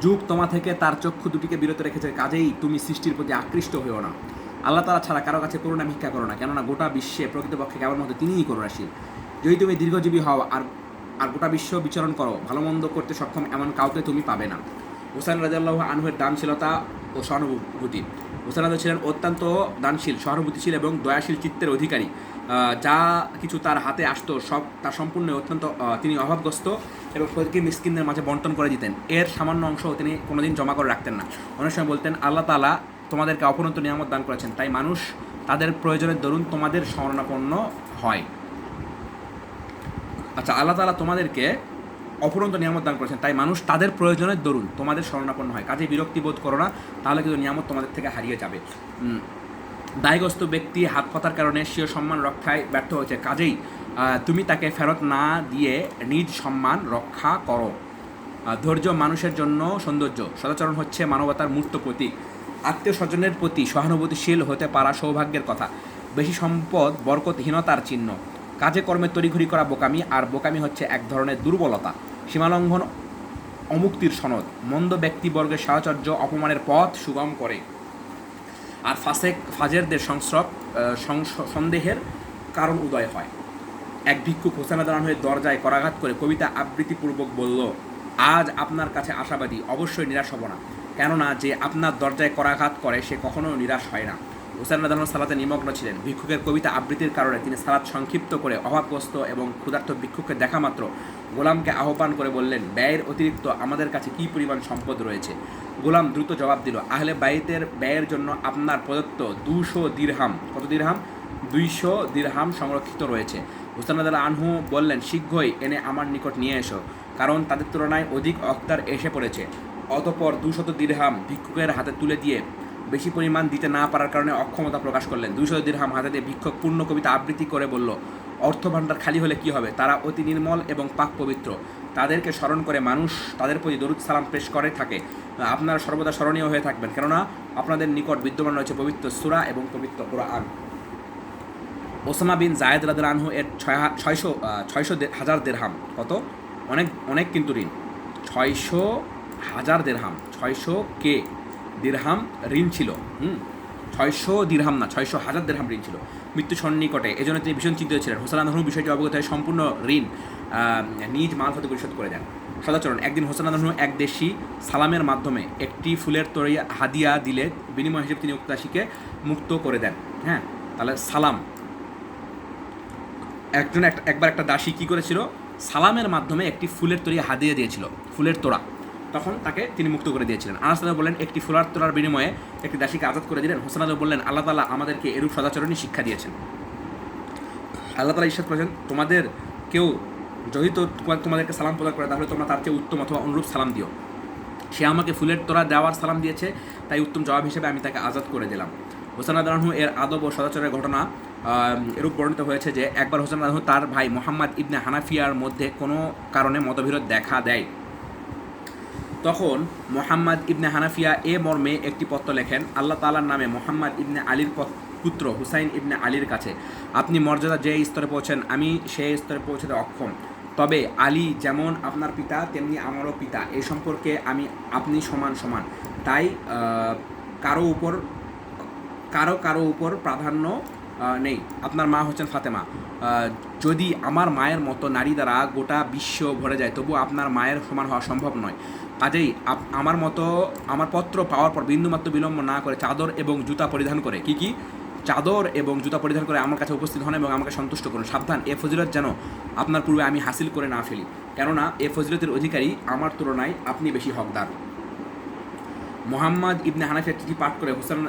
যুগ তোমা থেকে তার চক্ষু দুটিকে বিরত রেখেছে, কাজেই তুমি সৃষ্টির প্রতি আকৃষ্ট হয়েও না। আল্লাহ তাআলা ছাড়া কারো কাছে করুণা ভিক্ষা করো না, কেননা গোটা বিশ্বে প্রকৃতপক্ষে কেবলমাত্র তিনিই করুণাশীল। যদি তুমি দীর্ঘজীবী হও আর গোটা বিশ্ব বিচরণ করো, ভালো মন্দ করতে সক্ষম এমন কাউকে তুমি পাবে না। হোসেন রাদিয়াল্লাহু আনহুর দানশীলতা ও সহানুভূতি। হোসেন রাদিয়াল্লাহু ছিলেন অত্যন্ত দানশীল, সহানুভূতিশীল এবং দয়াশীল চিত্তের অধিকারী। যা কিছু তার হাতে আসতো সব তার সম্পূর্ণ অত্যন্ত তিনি অভাবগ্রস্ত এবং প্রতিটি মিসকিনদের মাঝে বন্টন করে দিতেন। এর সামান্য অংশ তিনি কোনোদিন জমা করে রাখতেন না। অনেক সময় বলতেন, আল্লাহ তাআলা তোমাদেরকে অপরন্ত নিয়ামত দান করেছেন, তাই মানুষ তাদের প্রয়োজনের দরুন তোমাদের শরণাপন্ন হয়। আচ্ছা, আল্লাহ তাআলা তোমাদেরকে অপরন্ত নিয়ামত দান করেছেন, তাই মানুষ তাদের প্রয়োজনের দরুন তোমাদের শরণাপন্ন হয়। কাজে বিরক্তি বোধ করো না, তাহলে কিন্তু নিয়ামত তোমাদের থেকে হারিয়ে যাবে। দায়গ্রস্ত ব্যক্তি হাত পাতার কারণে স্বীয় সম্মান রক্ষায় ব্যর্থ হয়েছে, কাজেই তুমি তাকে ফেরত না দিয়ে নিজ সম্মান রক্ষা করো। ধৈর্য মানুষের জন্য সৌন্দর্য। সদাচরণ হচ্ছে মানবতার মূর্ত প্রতীক। আত্মীয় স্বজনের প্রতি সহানুভূতিশীল হতে পারা সৌভাগ্যের কথা। বেশি সম্পদ বরকতহীনতার চিহ্ন। কাজে কর্মে তড়িঘড়ি করা বোকামি, আর বোকামি হচ্ছে এক ধরনের দুর্বলতা। সীমালঙ্ঘন অমুক্তির সনদ। মন্দ ব্যক্তিবর্গের সাহচর্য অপমানের পথ সুগম করে, আর ফাজেরদের সন্দেহের কারণ উদয় হয়। এক ভিক্ষুক হোসেন রাদিয়াল্লাহু আনহুর দরজায় করাঘাত করে কবিতা আবৃত্তিপূর্বক বলল, আজ আপনার কাছে আশাবাদী, অবশ্যই নিরাশ হব না, কেননা যে আপনার দরজায় করাঘাত করে সে কখনো নিরাশ হয় না। হোসেন রাদিয়াল্লাহু আনহু সালাতে নিমগ্ন ছিলেন। ভিক্ষুকের কবিতা আবৃত্তির কারণে তিনি সালাত সংক্ষিপ্ত করে অভাবগ্রস্ত এবং ক্ষুধার্ত ভিক্ষুককে দেখা মাত্র গোলামকে আহ্বান করে বললেন, ব্যয়ের অতিরিক্ত আমাদের কাছে কী পরিমাণ সম্পদ রয়েছে? গোলাম দ্রুত জবাব দিল, আহলে বাইতের ব্যয়ের জন্য আপনার প্রদত্ত 200 দিরহাম। কত দিরহাম? 200 দিরহাম সংরক্ষিত রয়েছে। হোসেন রাদিয়াল্লাহু আনহু বললেন, শীঘ্রই এনে আমার নিকট নিয়ে এসো, কারণ তাদের তুলনায় অধিক অক্তার এসে পড়েছে। অতঃপর 200 দিরহাম ভিক্ষুকের হাতে তুলে দিয়ে বেশি পরিমাণ দিতে না পারার কারণে অক্ষমতা প্রকাশ করলেন। 200 দিরহাম হাতে দিয়ে ভিক্ষুক পূর্ণ কবিতা আবৃত্তি করে বলল, অর্থভাণ্ডার খালি হলে কি হবে? তারা অতি নির্মল এবং পাক পবিত্র। তাদেরকে স্মরণ করে মানুষ তাদের প্রতি দরুদ সালাম পেশ করে থাকে। আপনারা সর্বদা স্মরণীয় হয়ে থাকবেন, কেননা আপনাদের নিকট বিদ্যমান রয়েছে পবিত্র সূরা এবং পবিত্র কুরআন। ওসামা বিন জায়েদ রাদিয়াল্লাহু আনহু এর 600,000 দিরহাম। কত? অনেক কিন্তু ঋণ। 600,000 দিরহাম, 600 কে দিরহাম ঋণ ছিল। 600 দিরহাম না, 600,000 দিরহাম ঋণ ছিল মৃত্যু সন্নিকটে। এজন্য তিনি ভীষণ চিন্তিত ছিলেন। হোসেন রাদিয়াল্লাহু আনহু বিষয়টি অবগত হয়ে সম্পূর্ণ ঋণ নিজ মাল হতে পরিশোধ করে দেন। সদাচরণ। একদিন হোসেন রাদিয়াল্লাহু আনহু এক দেশি সালামের মাধ্যমে একটি ফুলের তরী হাদিয়া দিলে বিনিময় হিসেবে তিনি উক্ত দাসীকে মুক্ত করে দেন। হ্যাঁ, তাহলে সালাম। একবার একটা দাসী কী করেছিল? সালামের মাধ্যমে একটি ফুলের তরী হাদিয়া দিয়েছিল, ফুলের তোড়া। তখন তাকে তিনি মুক্ত করে দিয়েছিলেন। আনাস রাদিয়াল্লাহু বললেন, একটি ফুলের তোড়ার বিনিময়ে একটি দাসীকে আজাদ করে দিলেন। হোসেন রাদিয়াল্লাহু বললেন, আল্লাহ তাআলা আমাদেরকে এরূপ সদাচরণই শিক্ষা দিয়েছেন। আল্লাহ তাআলা ইরশাদ করেছেন, তোমাদের কেউ যদি তোমাদেরকে সালাম প্রদান করে, তাহলে তোমরা তার চেয়ে উত্তম অথবা অনুরূপ সালাম দিও। সে আমাকে ফুলের তোড়া দেওয়ার সালাম দিয়েছে, তাই উত্তম জবাব হিসেবে আমি তাকে আজাদ করে দিলাম। হোসেন রাদিয়াল্লাহু আনহু এর আদব ও সদাচরের ঘটনা এরূপ বর্ণিত হয়েছে যে, একবার হোসেন রাদিয়াল্লাহু আনহু তার ভাই মুহাম্মদ ইবনে হানাফিয়ার মধ্যে কোনো কারণে মতবিরোধ দেখা দেয়। তখন মুহাম্মদ ইবনে হানাফিয়া এ মর্মে একটি পত্র লেখেন, আল্লাহ তাআলার নামে মুহাম্মদ ইবনে আলীর পুত্র হুসাইন ইবনে আলীর কাছে আপনি মর্যাদা যে স্তরে পৌঁছেন, আমি সেই স্তরে পৌঁছতে অক্ষম। তবে আলী যেমন আপনার পিতা তেমনি আমারও পিতা, এই সম্পর্কে আপনি সমান। তাই কারো উপর প্রাধান্য নেই। আপনার মা হচ্ছেন ফাতেমা। যদি আমার মায়ের মতো নারী দ্বারা গোটা বিশ্ব ভরে যায় তবু আপনার মায়ের সমান হওয়া সম্ভব নয়। কাজেই আমার মতো আমার পত্র পাওয়ার পর বিন্দুমাত্র বিলম্ব না করে চাদর এবং জুতা পরিধান করে কি চাদর এবং জুতা পরিধান করে আমার কাছে উপস্থিত হন এবং আমাকে সন্তুষ্ট করুন। সাবধান, এ ফজিলত যেন আপনার পূর্বে আমি হাসিল করে না ফেলি, কেননা এ ফজিলতের অধিকারী আমার তুলনায় আপনি বেশি হকদার। মোহাম্মদ ইবনে হানাফিয়া চিঠি পাঠ করে হোসেন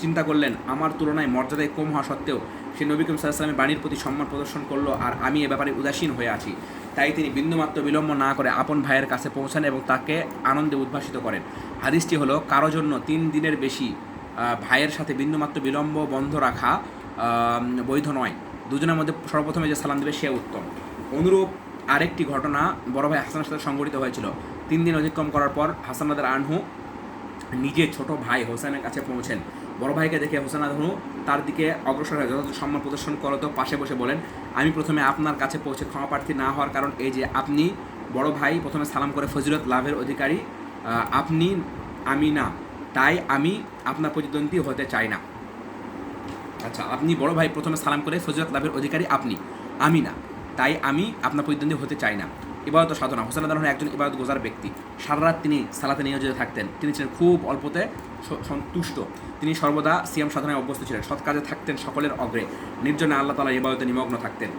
চিন্তা করলেন, আমার তুলনায় মর্যাদায় কম হওয়া সত্ত্বেও সে নবী করিম সাল্লাল্লাহু আলাইহি ওয়াসাল্লামের বাণীর প্রতি সম্মান প্রদর্শন করলো, আর আমি এ ব্যাপারে উদাসীন হয়ে আছি। তাই তিনি বিন্দুমাত্র বিলম্ব না করে আপন ভাইয়ের কাছে পৌঁছান এবং তাকে আনন্দে উদ্ভাসিত করেন। হাদিসটি হলো, কারো জন্য 3 দিনের বেশি ভাইয়ের সাথে বিন্দুমাত্র বিলম্ব বন্ধ রাখা বৈধ নয়। দুজনের মধ্যে সর্বপ্রথমে যে সালাম দেবে সে উত্তম। অনুরূপ আরেকটি ঘটনা বড় ভাই হাসানের সাথে সংঘটিত হয়েছিল। 3 দিন অতিক্রম করার পর হাসান রাদিয়াল্লাহু আনহু নিজের ছোট ভাই হোসেনের কাছে পৌঁছেন। বড় ভাইকে দেখে হোসেন রাদিয়াল্লাহু আনহু তার দিকে অগ্রসর হয়ে যথাযথ সম্মান প্রদর্শন করত পাশে বসে বলেন, আমি প্রথমে আপনার কাছে পৌঁছে ক্ষমা প্রার্থী না হওয়ার কারণ এই যে আপনি বড় ভাই প্রথমে সালাম করে ফজিলত লাভের অধিকারী আপনি, আমি না, তাই আমি আপনার প্রতিদ্বন্দ্বী হতে চাই না। আচ্ছা, আপনি বড় ভাই প্রথমে সালাম করে ফজিলত লাভের অধিকারী আপনি, আমি না, তাই আমি আপনার প্রতিদ্বন্দ্বী হতে চাই না। ইবাদত সাধনা, হোসেন রাদিয়াল্লাহু আনহু একজন ইবাদত গোজার ব্যক্তি। সারা রাত তিনি সালাতে নিয়োজিত থাকতেন। তিনি ছিলেন খুব অল্পতে সন্তুষ্ট। তিনি সর্বদা সিয়াম সাধনায় অভ্যস্ত ছিলেন। সৎ কাজে থাকতেন সকলের অগ্রে। নির্জনে আল্লাহ তাআলার ইবাদতে নিমগ্ন থাকতেন।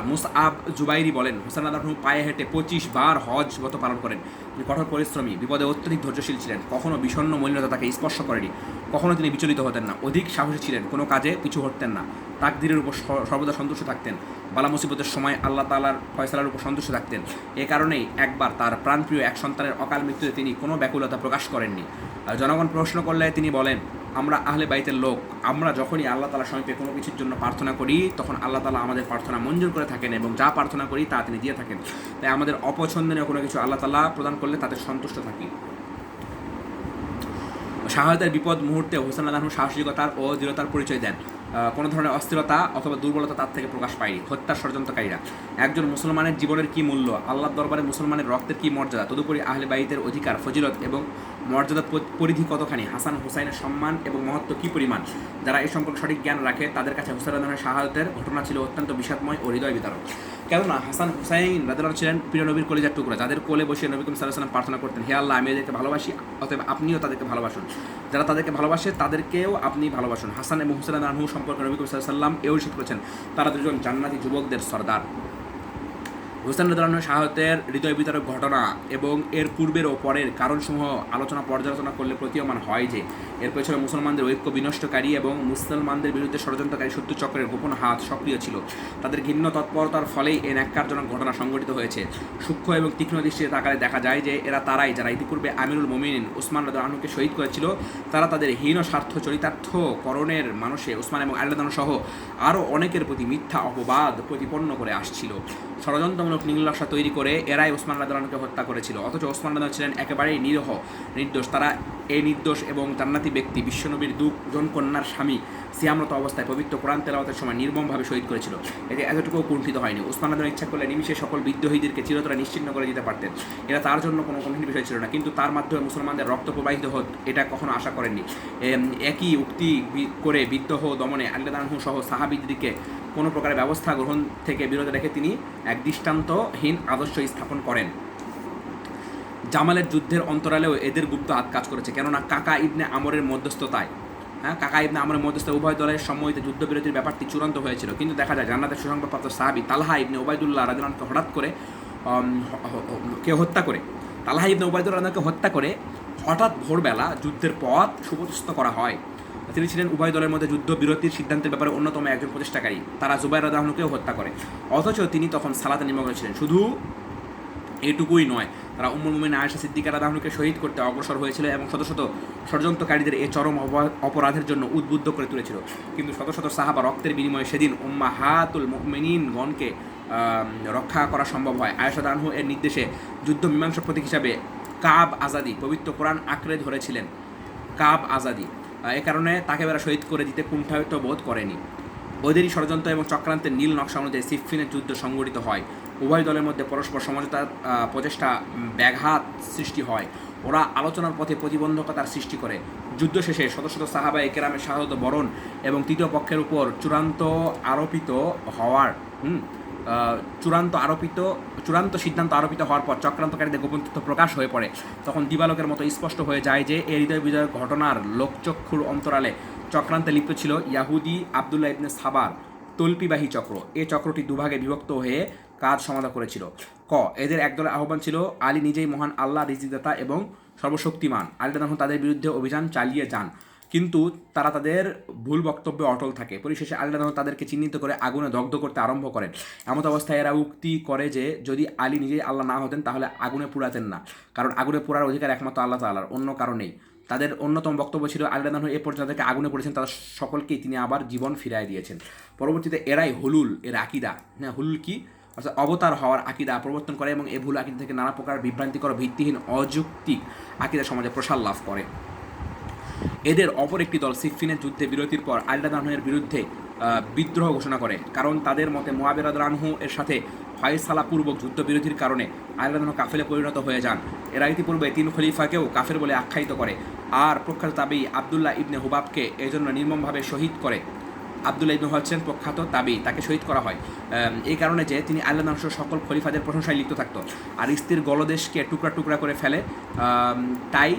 মুসআব জুবাইরি বলেন, হোসেন রাদিয়াল্লাহু আনহু পায়ে হেঁটে 25 বার হজ ব্রত পালন করেন। তিনি কঠোর পরিশ্রমী, বিপদে অত্যধিক ধৈর্যশীল ছিলেন। কখনো বিষণ্ণ মলিনতা তাকে স্পর্শ করেনি। কখনো তিনি বিচলিত হতেন না। অধিক সাহসী ছিলেন, কোনো কাজে পিছু হটতেন না। তাকদীরের উপর সর্বদা সন্তুষ্ট থাকতেন। বালা মুসিবতের সময় আল্লাহ তাআলার ফয়সালার উপর সন্তুষ্ট থাকতেন। এ কারণেই একবার তার প্রাণপ্রিয় এক সন্তানের অকাল মৃত্যুতে তিনি কোনো ব্যাকুলতা প্রকাশ করেননি। জনগণ প্রশ্ন করলে তিনি বলেন, আমরা আহলে বাইতের লোক, আমরা যখনই আল্লাহ তাআলার সমীপে কোনো কিছুর জন্য প্রার্থনা করি তখন আল্লাহ তাআলা আমাদের প্রার্থনা মঞ্জুর করে থাকেন এবং যা প্রার্থনা করি তা তিনি দিয়ে থাকেন। তাই আমাদের অপছন্দনীয় কোনো কিছু আল্লাহ তাআলা প্রদান করলে তাতে সন্তুষ্ট থাকি। শাহাদাতের বিপদ মুহূর্তে হোসেন রাদিয়াল্লাহু আনহু সাহসিকতার ও দৃঢ়তার পরিচয় দেন। কোনো ধরনের অস্থিরতা অথবা দুর্বলতা তার থেকে প্রকাশ পায়নি। হত্যার ষড়যন্ত্রকারীরা, একজন মুসলমানের জীবনের কী মূল্য, আল্লাহর দরবারে মুসলমানের রক্তের কী মর্যাদা, তদুপরি আহলে বাইতের অধিকার, ফজিলত এবং মর্যাদার পরিধি কতখানি, হাসান হুসাইনের সম্মান এবং মহত্ব কী পরিমাণ, যারা এই সম্পর্কে সঠিক জ্ঞান রাখে তাদের কাছে হোসেন রাদিয়াল্লাহু আনহুর শাহাদাতের ঘটনা ছিল অত্যন্ত বিষাদময় ও হৃদয় বিদারক। কেননা হাসান হুসাইন রাদিয়াল্লাহু আনহু ছিলেন প্রিয় নবীর কলিজার টুকরা, যাদের কোলে বসে নবী করিম সাল্লাল্লাহু আলাইহি ওয়াসাল্লাম প্রার্থনা করতেন, হে আল্লাহ, আমি এদেরকে ভালোবাসি, অতএব আপনিও তাদেরকে ভালোবাসুন। যারা তাদেরকে ভালোবাসে তাদেরকেও আপনি ভালোবাসুন। হাসান এবং হুসাইন রাদিয়াল্লাহু আনহু সম্পর্কে নবী করিম সাল্লাল্লাহু আলাইহি ওয়াসাল্লাম এও ইরশাদ করেছেন, তারা দুজন জান্নাতি যুবকদের সর্দার। হোসেন রাদিয়াল্লাহু আনহু শাহাদাতের হৃদয় বিতারক ঘটনা এবং এর পূর্বের ও পরের কারণসমূহ পর্যালোচনা করলে প্রতীয়মান হয় যে এর পেছনে মুসলমানদের ঐক্য বিনষ্টকারী এবং মুসলমানদের বিরুদ্ধে ষড়যন্ত্রকারী শত্রু চক্রের গোপন হাত সক্রিয় ছিল। তাদের ঘৃণ্য তৎপরতার ফলেই এই ন্যাক্কারজনক ঘটনা সংঘটিত হয়েছে। সূক্ষ্ম এবং তীক্ষ্ণ দৃষ্টিতে তাকালে দেখা যায় যে এরা তারাই যারা ইতিপূর্বে আমিরুল মুমিনিন উসমান রাদিয়াল্লাহু আনহুকে শহীদ করেছিল। তারা তাদের হীন স্বার্থ চরিতার্থকরণের মানুষে উসমান এবং আলী রাদিয়াল্লাহু আনহু সহ আরও অনেকের প্রতি মিথ্যা অপবাদ প্রতিপন্ন করে আসছিল। ষড়যন্ত্রমূলক নীলনকশা তৈরি করে এরাই ওসমান রাদিয়াল্লাহু আনহুকে হত্যা করেছিল। অথচ ওসমান রাদিয়াল্লাহু আনহু ছিলেন একেবারেই নির্দোষ। তারা এই নির্দোষ এবং জান্নাতি ব্যক্তি বিশ্বনবীর দুজন কন্যার স্বামী সিয়ামরত অবস্থায় পবিত্র কোরআন তেলাওয়াতের সময় নির্মমভাবে শহীদ করেছিল। এতে এতটুকুও কুণ্ঠিত হয়নি। ওসমান রাদিয়াল্লাহু আনহু ইচ্ছা করলে নিমিষে সকল বিদ্রোহীদেরকে চিরতরে নিশ্চিহ্ন করে দিতে পারতেন। এটা তার জন্য কোনো কঠিন বিষয় ছিল না, কিন্তু তার মাধ্যমে মুসলমানদের রক্ত প্রবাহিত হোক এটা কখনো আশা করেননি। একই উক্তি করে বিদ্রোহ দমনে আলী রাদিয়াল্লাহু আনহু সহ সাহাবীদেরকে কোনো প্রকারের ব্যবস্থা গ্রহণ থেকে বিরত রেখে তিনি এক দৃষ্টান্তহীন আদর্শ স্থাপন করেন। জামালের যুদ্ধের অন্তরালেও এদের গুপ্ত হাত কাজ করেছে, কেননা কাকা ইবনে আমরের মধ্যস্থতায় কাকা ইবনে আমরের মধ্যস্থতায় উভয় দলের সম্মতিতে যুদ্ধবিরতির ব্যাপারটি চূড়ান্ত হয়েছিল। কিন্তু দেখা যায় জান্নাতের সুসংবাদপ্রাপ্ত সাহাবী তালহা ইবনে উবাইদুল্লাহ রাদিয়াল্লাহু আনহুকে তালহা ইবনে উবাইদুল্লাহ রাদিয়াল্লাহু আনহুকে হত্যা করে হঠাৎ ভোরবেলা যুদ্ধের পথ সুপ্রশস্ত করা হয়। তিনি ছিলেন উভয় দলের মধ্যে যুদ্ধবিরতির সিদ্ধান্তের ব্যাপারে অন্যতম একজন প্রচেষ্টাকারী। তারা জুবাইর রাদিয়াল্লাহু আনহুকেও হত্যা করে, অথচ তিনি তখন সালাতে নিমগ্ন ছিলেন। শুধু এটুকুই নয়, তারা উম্মুল মুমিনিন আয়েশা সিদ্দিকা রাদিয়াল্লাহু আনহাকে শহীদ করতে অগ্রসর হয়েছিল এবং শত শত ষড়যন্ত্রকারীদের এই চরম অপরাধের জন্য উদ্বুদ্ধ করে তুলেছিল। কিন্তু শত শত সাহাবা রক্তের বিনিময়ে সেদিন উম্মাহাতুল মুমিনিনগণকে রক্ষা করা সম্ভব হয়। আয়েশা রাদিয়াল্লাহু আনহা এর নির্দেশে যুদ্ধ মীমাংসা প্রতীক হিসাবে কাব আজাদি পবিত্র কোরআন আঁকড়ে ধরেছিলেন। কাব আজাদি এ কারণে তাকে এরা শহীদ করে দিতে কুণ্ঠায়িত বোধ করেনি। ওদেরই ষড়যন্ত্র এবং চক্রান্তের নীল নকশা অনুযায়ী সিফফিনের যুদ্ধ সংঘটিত হয়। উভয় দলের মধ্যে পরস্পর সমঝোতার প্রচেষ্টা ব্যাঘাত সৃষ্টি হয়। ওরা আলোচনার পথে প্রতিবন্ধকতার সৃষ্টি করে। যুদ্ধ শেষে শত শত সাহাবা একরামের শাহাদত বরণ এবং তৃতীয় পক্ষের উপর চূড়ান্ত সিদ্ধান্ত আরোপিত হওয়ার পর চক্রান্তকারীদের গোপন তথ্য প্রকাশ হয়ে পড়ে। তখন দিবালোকের মতো স্পষ্ট হয়ে যায় যে এই হৃদয় বিজয়ের ঘটনার লোকচক্ষুর অন্তরালে চক্রান্তে লিপ্ত ছিল ইয়াহুদি আবদুল্লাহ ইবনে সাবার তল্পিবাহী চক্র। এই চক্রটি দুভাগে বিভক্ত হয়ে কাজ সমাধা করেছিল। এদের একদলের আহ্বান ছিল আলী নিজেই মহান আল্লাহ রিজিকদাতা এবং সর্বশক্তিমান। আলী রাদিয়াল্লাহু আনহু তাদের বিরুদ্ধে অভিযান চালিয়ে যান, কিন্তু তারা তাদের ভুল বক্তব্যে অটল থাকে। পরিশেষে আলী রাদিয়াল্লাহু আনহু তাদেরকে চিহ্নিত করে আগুনে দগ্ধ করতে আরম্ভ করেন। এমত অবস্থায় এরা উক্তি করে যে যদি আলী নিজেই আল্লাহ না হতেন তাহলে আগুনে পুড়াতেন না, কারণ আগুনে পোড়ার অধিকার একমাত্র আল্লাহ তাআলার, অন্য কারণেই। তাদের অন্যতম বক্তব্য ছিল আলী রাদিয়াল্লাহু আনহু এ পর্যন্ত যাদেরকে আগুনে পড়েছেন তাদের সকলকেই তিনি আবার জীবন ফিরায় দিয়েছেন। পরবর্তীতে এরাই হুলুল এর আকিদা, হ্যাঁ হুলুল কি অর্থাৎ অবতার হওয়ার আকিদা প্রবর্তন করে এবং এই ভুল আকিদা থেকে নানা প্রকার বিভ্রান্তিকর ভিত্তিহীন অযৌক্তিক আকিদা সমাজে প্রসার লাভ করে। এদের অপর একটি দল সিফফিনের যুদ্ধে বিরতির পর আলী রাদিয়াল্লাহু আনহুর বিরুদ্ধে বিদ্রোহ ঘোষণা করে, কারণ তাদের মতে মুআবিয়া রাদিয়াল্লাহু আনহু এর সাথে ফয়সালাপূর্বক যুদ্ধবিরতির কারণে আলী রাদিয়াল্লাহু আনহু কাফেরে পরিণত হয়ে যান। এরা ইতিপূর্বে 3 খলিফাকেও কাফের বলে আখ্যায়িত করে আর প্রখ্যাত তাবেঈ আবদুল্লাহ ইবনে হুবাবকে এজন্য নির্মমভাবে শহীদ করে। আবদুল্লাহ ইবনে হচ্ছেন প্রখ্যাত তাবেঈ, তাকে শহীদ করা হয় এই কারণে যে তিনি আলী রাদিয়াল্লাহু আনহু সকল খলিফাদের প্রশংসায় লিপ্ত থাকত আর স্ত্রীর গলদেশকে টুকরা টুকরা করে ফেলে। টাই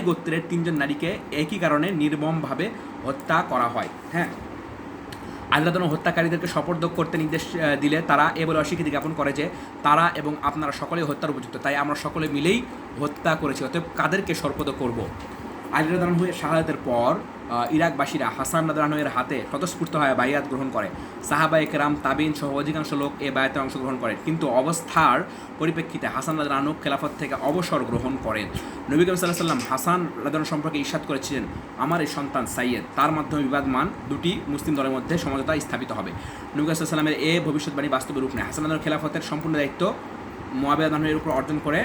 গোত্রের 3জন নারীকে একই কারণে নির্মমভাবে হত্যা করা হয়। হ্যাঁ, আলী রাদিয়াল্লাহু আনহু হত্যাকারীদেরকে সোপর্দ করতে নির্দেশ দিলে তারা এ বলে অস্বীকৃতি জ্ঞাপন করে যে তারা এবং আপনারা সকলেই হত্যার উপযুক্ত, তাই আমরা সকলে মিলেই হত্যা করেছি, অতএব কাদেরকে সোপর্দ করব। আলী রাদিয়াল্লাহু আনহু এর শাহাদাতের পর ইরাকবাসীরা হাসান রাদিয়াল্লাহু আনহু এর হাতে স্বতঃস্ফূর্ত হয়ে বাইয়াত গ্রহণ করে। সাহাবায়ে কেরাম তাবিঈন সহ অধিকাংশ লোক এই বায়াতে অংশগ্রহণ করেন, কিন্তু অবস্থার পরিপ্রেক্ষিতে হাসান রাদিয়াল্লাহু আনহু খেলাফত থেকে অবসর গ্রহণ করেন। নবী করিম সাল্লাল্লাহু আলাইহি ওয়াসাল্লাম হাসান রাদিয়াল্লাহু আনহু সম্পর্কে ইরশাদ করেছিলেন, আমার এই সন্তান সাইয়্যেদ, তার মাধ্যমে বিবাদমান দুটি মুসলিম দলের মধ্যে সমঝোতা স্থাপিত হবে। নবী করিম সাল্লাল্লাহু আলাইহি ওয়াসাল্লামের এই ভবিষ্যৎবাণী বাস্তবে রূপ নেয়। হাসান রাদিয়াল্লাহু আনহু খেলাফতের সম্পূর্ণ দায়িত্ব মুআবিয়া রাদিয়াল্লাহু আনহুর উপর অর্জন করে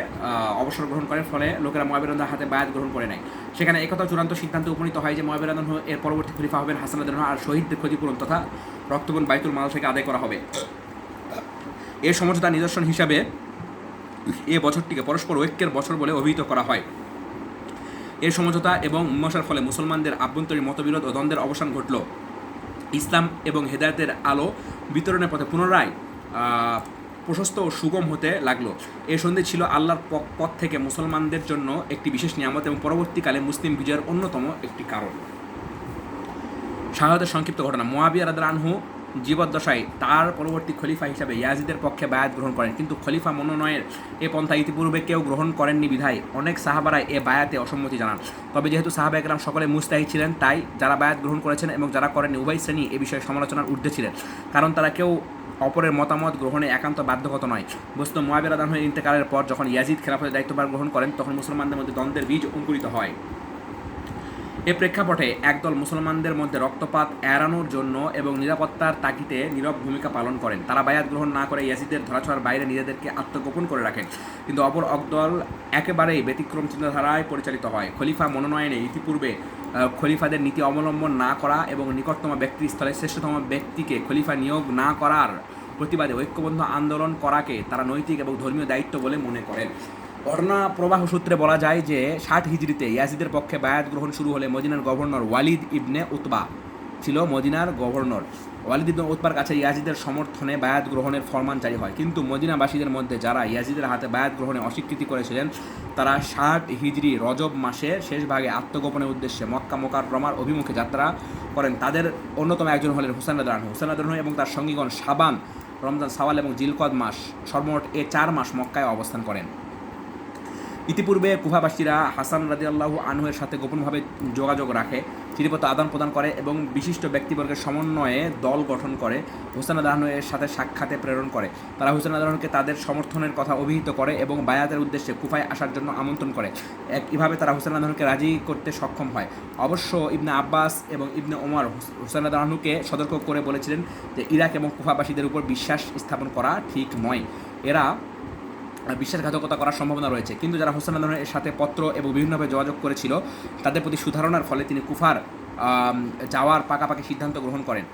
অবসর গ্রহণ করার ফলে লোকেরা মুআবিয়া রাদিয়াল্লাহু আনহুর হাতে বায়াত গ্রহণ করে নেয়। সেখানে একথা চূড়ান্ত সিদ্ধান্তে উপনীত হয় যে মুআবিয়া রাদিয়াল্লাহু আনহু এর পরবর্তী খলিফা হবেন হাসান রাদিয়াল্লাহু আনহু আর শহীদদের ক্ষতিপূরণ তথা রক্তবন বাইতুল মাল থেকে আদায় করা হবে। এর সমঝোতা নিদর্শন হিসাবে এ বছরটিকে পরস্পর ঐক্যের বছর বলে অভিহিত করা হয়। এর সমঝোতা এবং মীমাংসার ফলে মুসলমানদের আভ্যন্তরীণ মতবিরোধ ও দ্বন্দ্বের অবসান ঘটল। ইসলাম এবং হেদায়েতের আলো বিতরণের পথে পুনরায় প্রশস্ত ও সুগম হতে লাগলো। এই সন্ধি ছিল আল্লাহর পথ থেকে মুসলমানদের জন্য একটি বিশেষ নিয়ামত এবং পরবর্তীকালে মুসলিম বিজয়ের অন্যতম একটি কারণ। শাহাদাতের সংক্ষিপ্ত ঘটনা। মুআবিয়া রাদিয়াল্লাহু আনহু জীবদ্দশায় তার পরবর্তী খলিফা হিসাবে ইয়াজিদের পক্ষে বায়াত গ্রহণ করেন, কিন্তু খলিফা মনোনয়নের এ পন্থা ইতিপূর্বে কেউ গ্রহণ করেননি বিধায় অনেক সাহাবারাই এ বায়াতে অসম্মতি জানান। তবে যেহেতু সাহাবা একরাম সকলে মুস্তাহিদ ছিলেন, তাই যারা বায়াত গ্রহণ করেছেন এবং যারা করেননি উভয় শ্রেণী এ বিষয়ে সমালোচনার ঊর্ধ্বে ছিলেন, কারণ তারা কেউ অপরের মতামত গ্রহণে একান্ত বাধ্যগত নয়। বস্তু মুআবিয়া রাদিয়াল্লাহু আনহুর ইন্তেকালের পর যখন ইয়াজিদ খেলাফতের দায়িত্বভার গ্রহণ করেন তখন মুসলমানদের মধ্যে দ্বন্দ্বের বীজ অঙ্কুরিত হয়। এ প্রেক্ষাপটে একদল মুসলমানদের মধ্যে রক্তপাত এড়ানোর জন্য এবং নিরাপত্তার তাগিদে নীরব ভূমিকা পালন করেন। তারা বায়াত গ্রহণ না করে ইয়াজিদের ধরাছোঁয়ার বাইরে নিজেদেরকে আত্মগোপন করে রাখেন, কিন্তু অপর একদল একেবারেই ব্যতিক্রম চিন্তাধারায় পরিচালিত হয়। খলিফা মনোনয়নে ইতিপূর্বে খলিফাদের নীতি অবলম্বন না করা এবং নিকটতম ব্যক্তির স্থলে শ্রেষ্ঠতম ব্যক্তিকে খলিফা নিয়োগ না করার প্রতিবাদে ঐক্যবদ্ধ আন্দোলন করাকে তারা নৈতিক এবং ধর্মীয় দায়িত্ব বলে মনে করেন। ঘটনা প্রবাহ সূত্রে বলা যায় যে 60 হিজরিতে ইয়াজিদের পক্ষে বায়াত গ্রহণ শুরু হলে মদিনার গভর্নর ওয়ালিদ ইবনে উতবা ছিল মদিনার গভর্নর। ওয়ালিদ ইবনে উতবার কাছে ইয়াজিদের সমর্থনে বায়াত গ্রহণের ফরমান জারি হয়, কিন্তু মদিনাবাসীদের মধ্যে যারা ইয়াজিদের হাতে বায়াত গ্রহণে অস্বীকৃতি করেছিলেন তারা 60 হিজরি রজব মাসের শেষ ভাগে আত্মগোপনের উদ্দেশ্যে মক্কা মুকাররমার অভিমুখে যাত্রা করেন। তাদের অন্যতম একজন হলেন হুসাইন রাদিয়াল্লাহু আনহু এবং তার সঙ্গীগণ শাবান, রমজান, শাওয়াল এবং জিলকদ মাস সর্বমোট 4 মাস মক্কায় অবস্থান করেন। ইতিপূর্বে কুফাবাসীরা হাসান রাদিয়াল্লাহু আনহুর সাথে গোপনভাবে যোগাযোগ রাখে, চিঠিপত্র আদান প্রদান করে এবং বিশিষ্ট ব্যক্তিবর্গের সমন্বয়ে দল গঠন করে হুসাইন রাদিয়াল্লাহু আনহুর সাথে সাক্ষাতে প্রেরণ করে। তারা হুসাইন রাদিয়াল্লাহু আনহুকে তাদের সমর্থনের কথা অভিহিত করে এবং বায়াতের উদ্দেশ্যে কুফায় আসার জন্য আমন্ত্রণ করে। এভাবে তারা হুসাইন রাদিয়াল্লাহু আনহুকে রাজি করতে সক্ষম হয়। অবশ্য ইবনে আব্বাস এবং ইবনে ওমর হুসাইন রাদিয়াল্লাহু আনহুকে সতর্ক করে বলেছিলেন যে ইরাক এবং কুফাবাসীদের উপর বিশ্বাস স্থাপন করা ঠিক নয়, এরা বিশ্বাসঘাতকতা করার সম্ভাবনা রয়েছে। কিন্তু যারা হুসাইন রাদিয়াল্লাহু আনহুর সাথে পত্র এবং বিভিন্নভাবে যোগাযোগ করেছিল তাদের প্রতি সুধারণার ফলে তিনি কুফার যাওয়ার পাকাপাকি সিদ্ধান্ত গ্রহণ করেন।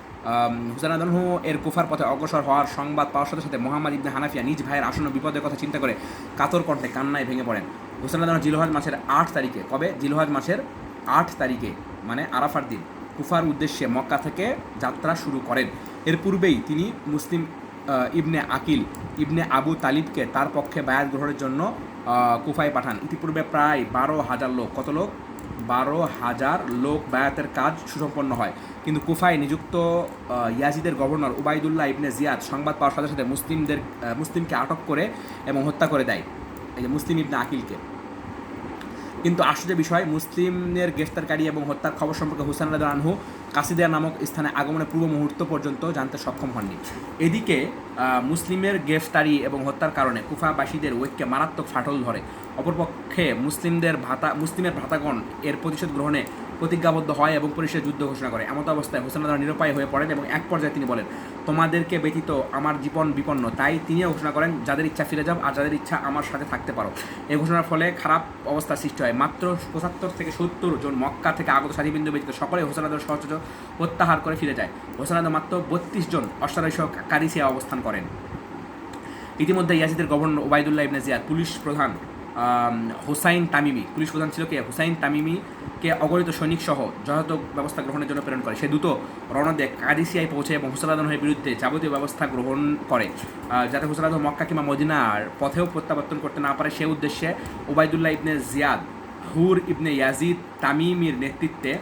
হুসাইন রাদিয়াল্লাহু আনহু এর কুফার পথে অগ্রসর হওয়ার সংবাদ পাওয়ার সাথে সাথে মুহাম্মদ ইবনে হানাফিয়া নিজ ভাইয়ের আসন্ন বিপদের কথা চিন্তা করে কাতর কণ্ঠে কান্নায় ভেঙে পড়েন। হুসাইন রাদিয়াল্লাহু আনহু জিলহজ মাসের 8 তারিখে, কবে? জিলহজ মাসের 8 তারিখে মানে আরাফার দিন কুফার উদ্দেশ্যে মক্কা থেকে যাত্রা শুরু করেন। এর পূর্বেই তিনি মুসলিম ইবনে আকিল ইবনে আবু তালিবকে তার পক্ষে বায়াত গ্রহণের জন্য কুফায় পাঠান। ইতিপূর্বে প্রায় 12,000 লোক, কত লোক? 12,000 লোক বায়াতের কাজ সুসম্পন্ন হয়। কিন্তু কুফায় নিযুক্ত ইয়াজিদের গভর্নর উবাইদুল্লাহ ইবনে জিয়াদ সংবাদ পাওয়ার সাথে সাথে মুসলিমকে আটক করে এবং হত্যা করে দেয়, এই যে মুসলিম ইবনে আকিলকে। কিন্তু আশ্চর্যের বিষয়, মুসলিমদের গ্রেফতারকারী এবং হত্যার খবর সম্পর্কে হুসাইন রাদিয়াল্লাহু আনহু কাসিদিয়া নামক স্থানে আগমনের পূর্ব মুহূর্ত পর্যন্ত জানতে সক্ষম হননি। এদিকে মুসলিমের গ্রেফতারি এবং হত্যার কারণে কুফাবাসীদের ঐক্যে মারাত্মক ফাটল ধরে। অপরপক্ষে মুসলিমের ভ্রাতাগণ এর প্রতিশোধ গ্রহণে প্রতিজ্ঞাবদ্ধ হয় এবং পরিশেষে যুদ্ধ ঘোষণা করে। এমত অবস্থায় হুসাইন রাদিয়াল্লাহু আনহু নিরুপায় হয়ে পড়েন এবং এক পর্যায়ে তিনি বলেন, তোমাদেরকে ব্যতীত আমার জীবন বিপন্ন। তাই তিনিও ঘোষণা করেন, যাদের ইচ্ছা ফিরে যাও আর যাদের ইচ্ছা আমার সাথে থাকতে পারো। এই ঘোষণার ফলে খারাপ অবস্থার সৃষ্টি হয়। মাত্র 75 থেকে 70 জন মক্কা থেকে আগত সাথীবৃন্দ ব্যতীত সকলে হুসাইন রাদিয়াল্লাহু আনহু সহযোগ প্রত্যাহার করে ফিরে যায়। হুসাইন রাদিয়াল্লাহু আনহু মাত্র 32 জন অশ্বারোহী সহ কাদিসিয়ায় অবস্থান করেন। ইতিমধ্যে ইয়াজিদের গভর্নর উবাইদুল্লাহ ইবনে জিয়াদ পুলিশ প্রধান হুসাইন তামিমি, পুলিশ প্রধান ছিল কে? হুসাইন তামিমিকে অগণিত সৈনিক সহ যথাযথ ব্যবস্থা গ্রহণের জন্য প্রেরণ করে। সে দ্রুত রওনা দিয়ে কাদিসিয়ায় পৌঁছে এবং হুসাইন রাদিয়াল্লাহু আনহুর বিরুদ্ধে যাবতীয় ব্যবস্থা গ্রহণ করে, যাতে হুসাইন রাদিয়াল্লাহু আনহু মক্কা কিংবা মদিনার পথেও প্রত্যাবর্তন করতে না পারে। সে উদ্দেশ্যে উবাইদুল্লাহ ইবনে জিয়াদ হুর ইবনে ইয়াজিদ তামিমির নেতৃত্বে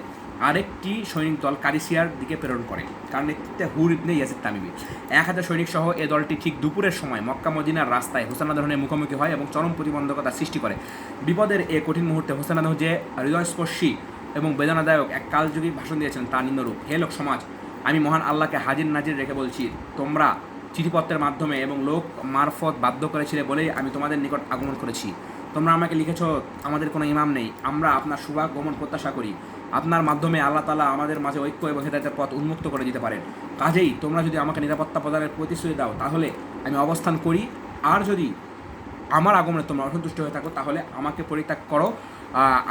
আরেকটি সৈনিক দল কাদিসিয়ার দিকে প্রেরণ করে, কার নেতৃত্বে? হুর ইবনে ইয়াজিদ তামিমি। 1000 সৈনিক সহ এ দলটি ঠিক দুপুরের সময় মক্কা মদিনার রাস্তায় হুসাইন রাদিয়াল্লাহু আনহুর মুখোমুখি হয় এবং চরম প্রতিবন্ধকতা সৃষ্টি করে। বিপদের এ কঠিন মুহূর্তে হুসাইন রাদিয়াল্লাহু আনহু যে হৃদয়স্পর্শী এবং বেদনাদায়ক এক কালযুগী ভাষণ দিয়েছেন তা নিম্নরূপ: হে লোক সমাজ, আমি মহান আল্লাহকে হাজির নাজির রেখে বলছি, তোমরা চিঠিপত্রের মাধ্যমে এবং লোক মারফত বাধ্য করেছিলে বলেই আমি তোমাদের নিকট আগমন করেছি। তোমরা আমাকে লিখেছ, আমাদের কোনো ইমাম নেই, আমরা আপনার শুভাগমন প্রত্যাশা করি। আপনার মাধ্যমে আল্লাহ তাআলা আমাদের মাঝে ঐক্য এবং হেদায়েতের পথ উন্মুক্ত করে দিতে পারেন। কাজেই তোমরা যদি আমাকে নিরাপত্তা প্রদানের প্রতিশ্রুতি দাও তাহলে আমি অবস্থান করি, আর যদি আমার আগমনে তোমরা অসন্তুষ্ট হয়ে থাকো তাহলে আমাকে পরিত্যাগ করো,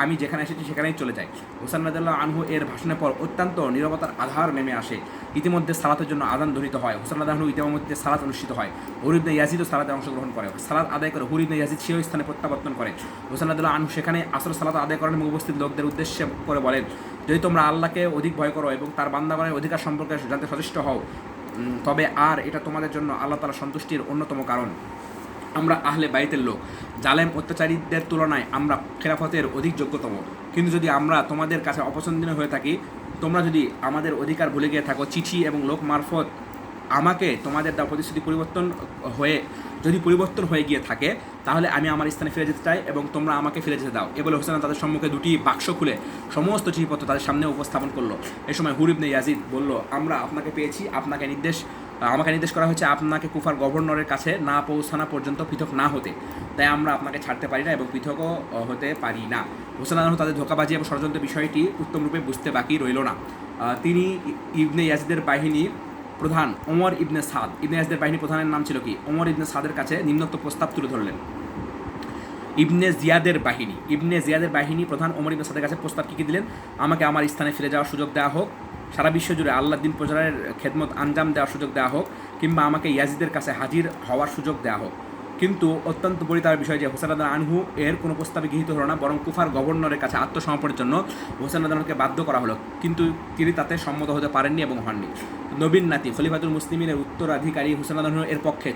আমি যেখানে এসেছি সেখানেই চলে যাই। হুসাইন রাদিয়াল্লাহু আনহু এর ভাষণের পর অত্যন্ত নীরবতার আধার নেমে আসে। ইতিমধ্যে সালাতের জন্য আযান ধ্বনিত হয়। হুসাইন রাদিয়াল্লাহু আনহু ইতিমধ্যে সালাত অনুষ্ঠিত হয়। হুর ইবনে ইয়াজিদও সালাতে অংশগ্রহণ করে। সালাত আদায় করে হুর ইবনে ইয়াজিদ সেই স্থানে প্রত্যাবর্তন করে। হুসাইন রাদিয়াল্লাহু আনহু সেখানে আসর সালাত আদায় করেন এবং উপস্থিত লোকদের উদ্দেশ্যে করে বলেন, যদি তোমরা আল্লাহকে অধিক ভয় করো এবং তার বান্দাগণের অধিকার সম্পর্কে জানতে সচেষ্ট হও, তবে আর এটা তোমাদের জন্য আল্লাহ তাআলার সন্তুষ্টির অন্যতম কারণ। আমরা আহলে বাইতের লোক, জালেম অত্যাচারীদের তুলনায় আমরা খেলাফতের অধিক যোগ্যতম। কিন্তু যদি আমরা তোমাদের কাছে অপছন্দনীয় হয়ে থাকি, তোমরা যদি আমাদের অধিকার ভুলে গিয়ে থাকো, চিঠি এবং লোক মারফত আমাকে তোমাদের দেওয়া প্রতিশ্রুতি পরিবর্তন হয়ে গিয়ে থাকে, তাহলে আমি আমার স্থানে ফিরে যেতে চাই এবং তোমরা আমাকে ফিরে যেতে দাও। এ বলে হুসাইন তাদের সম্মুখে দুটি বাক্স খুলে সমস্ত চিঠিপত্র তাদের সামনে উপস্থাপন করলো। এই সময় হুর ইবনে ইয়াজিদ বলল, আমরা আপনাকে পেয়েছি, আমাকে নির্দেশ করা হয়েছে আপনাকে কুফার গভর্নরের কাছে না পৌঁছানো পর্যন্ত পৃথক না হতে, তাই আমরা আপনাকে ছাড়তে পারি না এবং পৃথকও হতে পারি না। হুসাইন রাদিয়াল্লাহু আনহু তাদের ধোঁকাবাজি এবং ষড়যন্ত্র বিষয়টি উত্তমরূপে বুঝতে বাকি রইল না। তিনি ইবনে ইয়াজিদের বাহিনীর প্রধান ওমর ইবনে সাদ, ইবনে ইয়াজিদের বাহিনী প্রধানের নাম ছিল কি? ওমর ইবনে সাদের কাছে নিম্নোক্ত প্রস্তাব তুলে ধরলেন। ইবনে জিয়াদের বাহিনী প্রধান ওমর ইবনে সাদের কাছে প্রস্তাব কী দিলেন? আমাকে আমার স্থানে ফিরে যাওয়ার সুযোগ দেওয়া হোক, সারা বিশ্ব জুড়ে আল্লাহ দিন প্রচারের খেদমত আঞ্জাম দেওয়ার সুযোগ দেওয়া হোক, কিংবা আমাকে ইয়াজিদের কাছে হাজির হওয়ার সুযোগ দেওয়া হোক। কিন্তু অত্যন্ত পরিতাপের বিষয় যে হুসাইন রাদিয়াল্লাহু আনহু এর কোনো প্রস্তাবে গৃহীত হলো না, বরং কুফার গভর্নরের কাছে আত্মসমর্পণের জন্য হুসাইন রাদিয়াল্লাহু আনহুকে বাধ্য করা হলো। কিন্তু তিনি তাতে সম্মত হতে পারেননি এবং হননি। নবীন নাতি খলিফাতুল মুসলিমিনের উত্তরাধিকারী হুসাইন রাদিয়াল্লাহু আনহু এর পক্ষে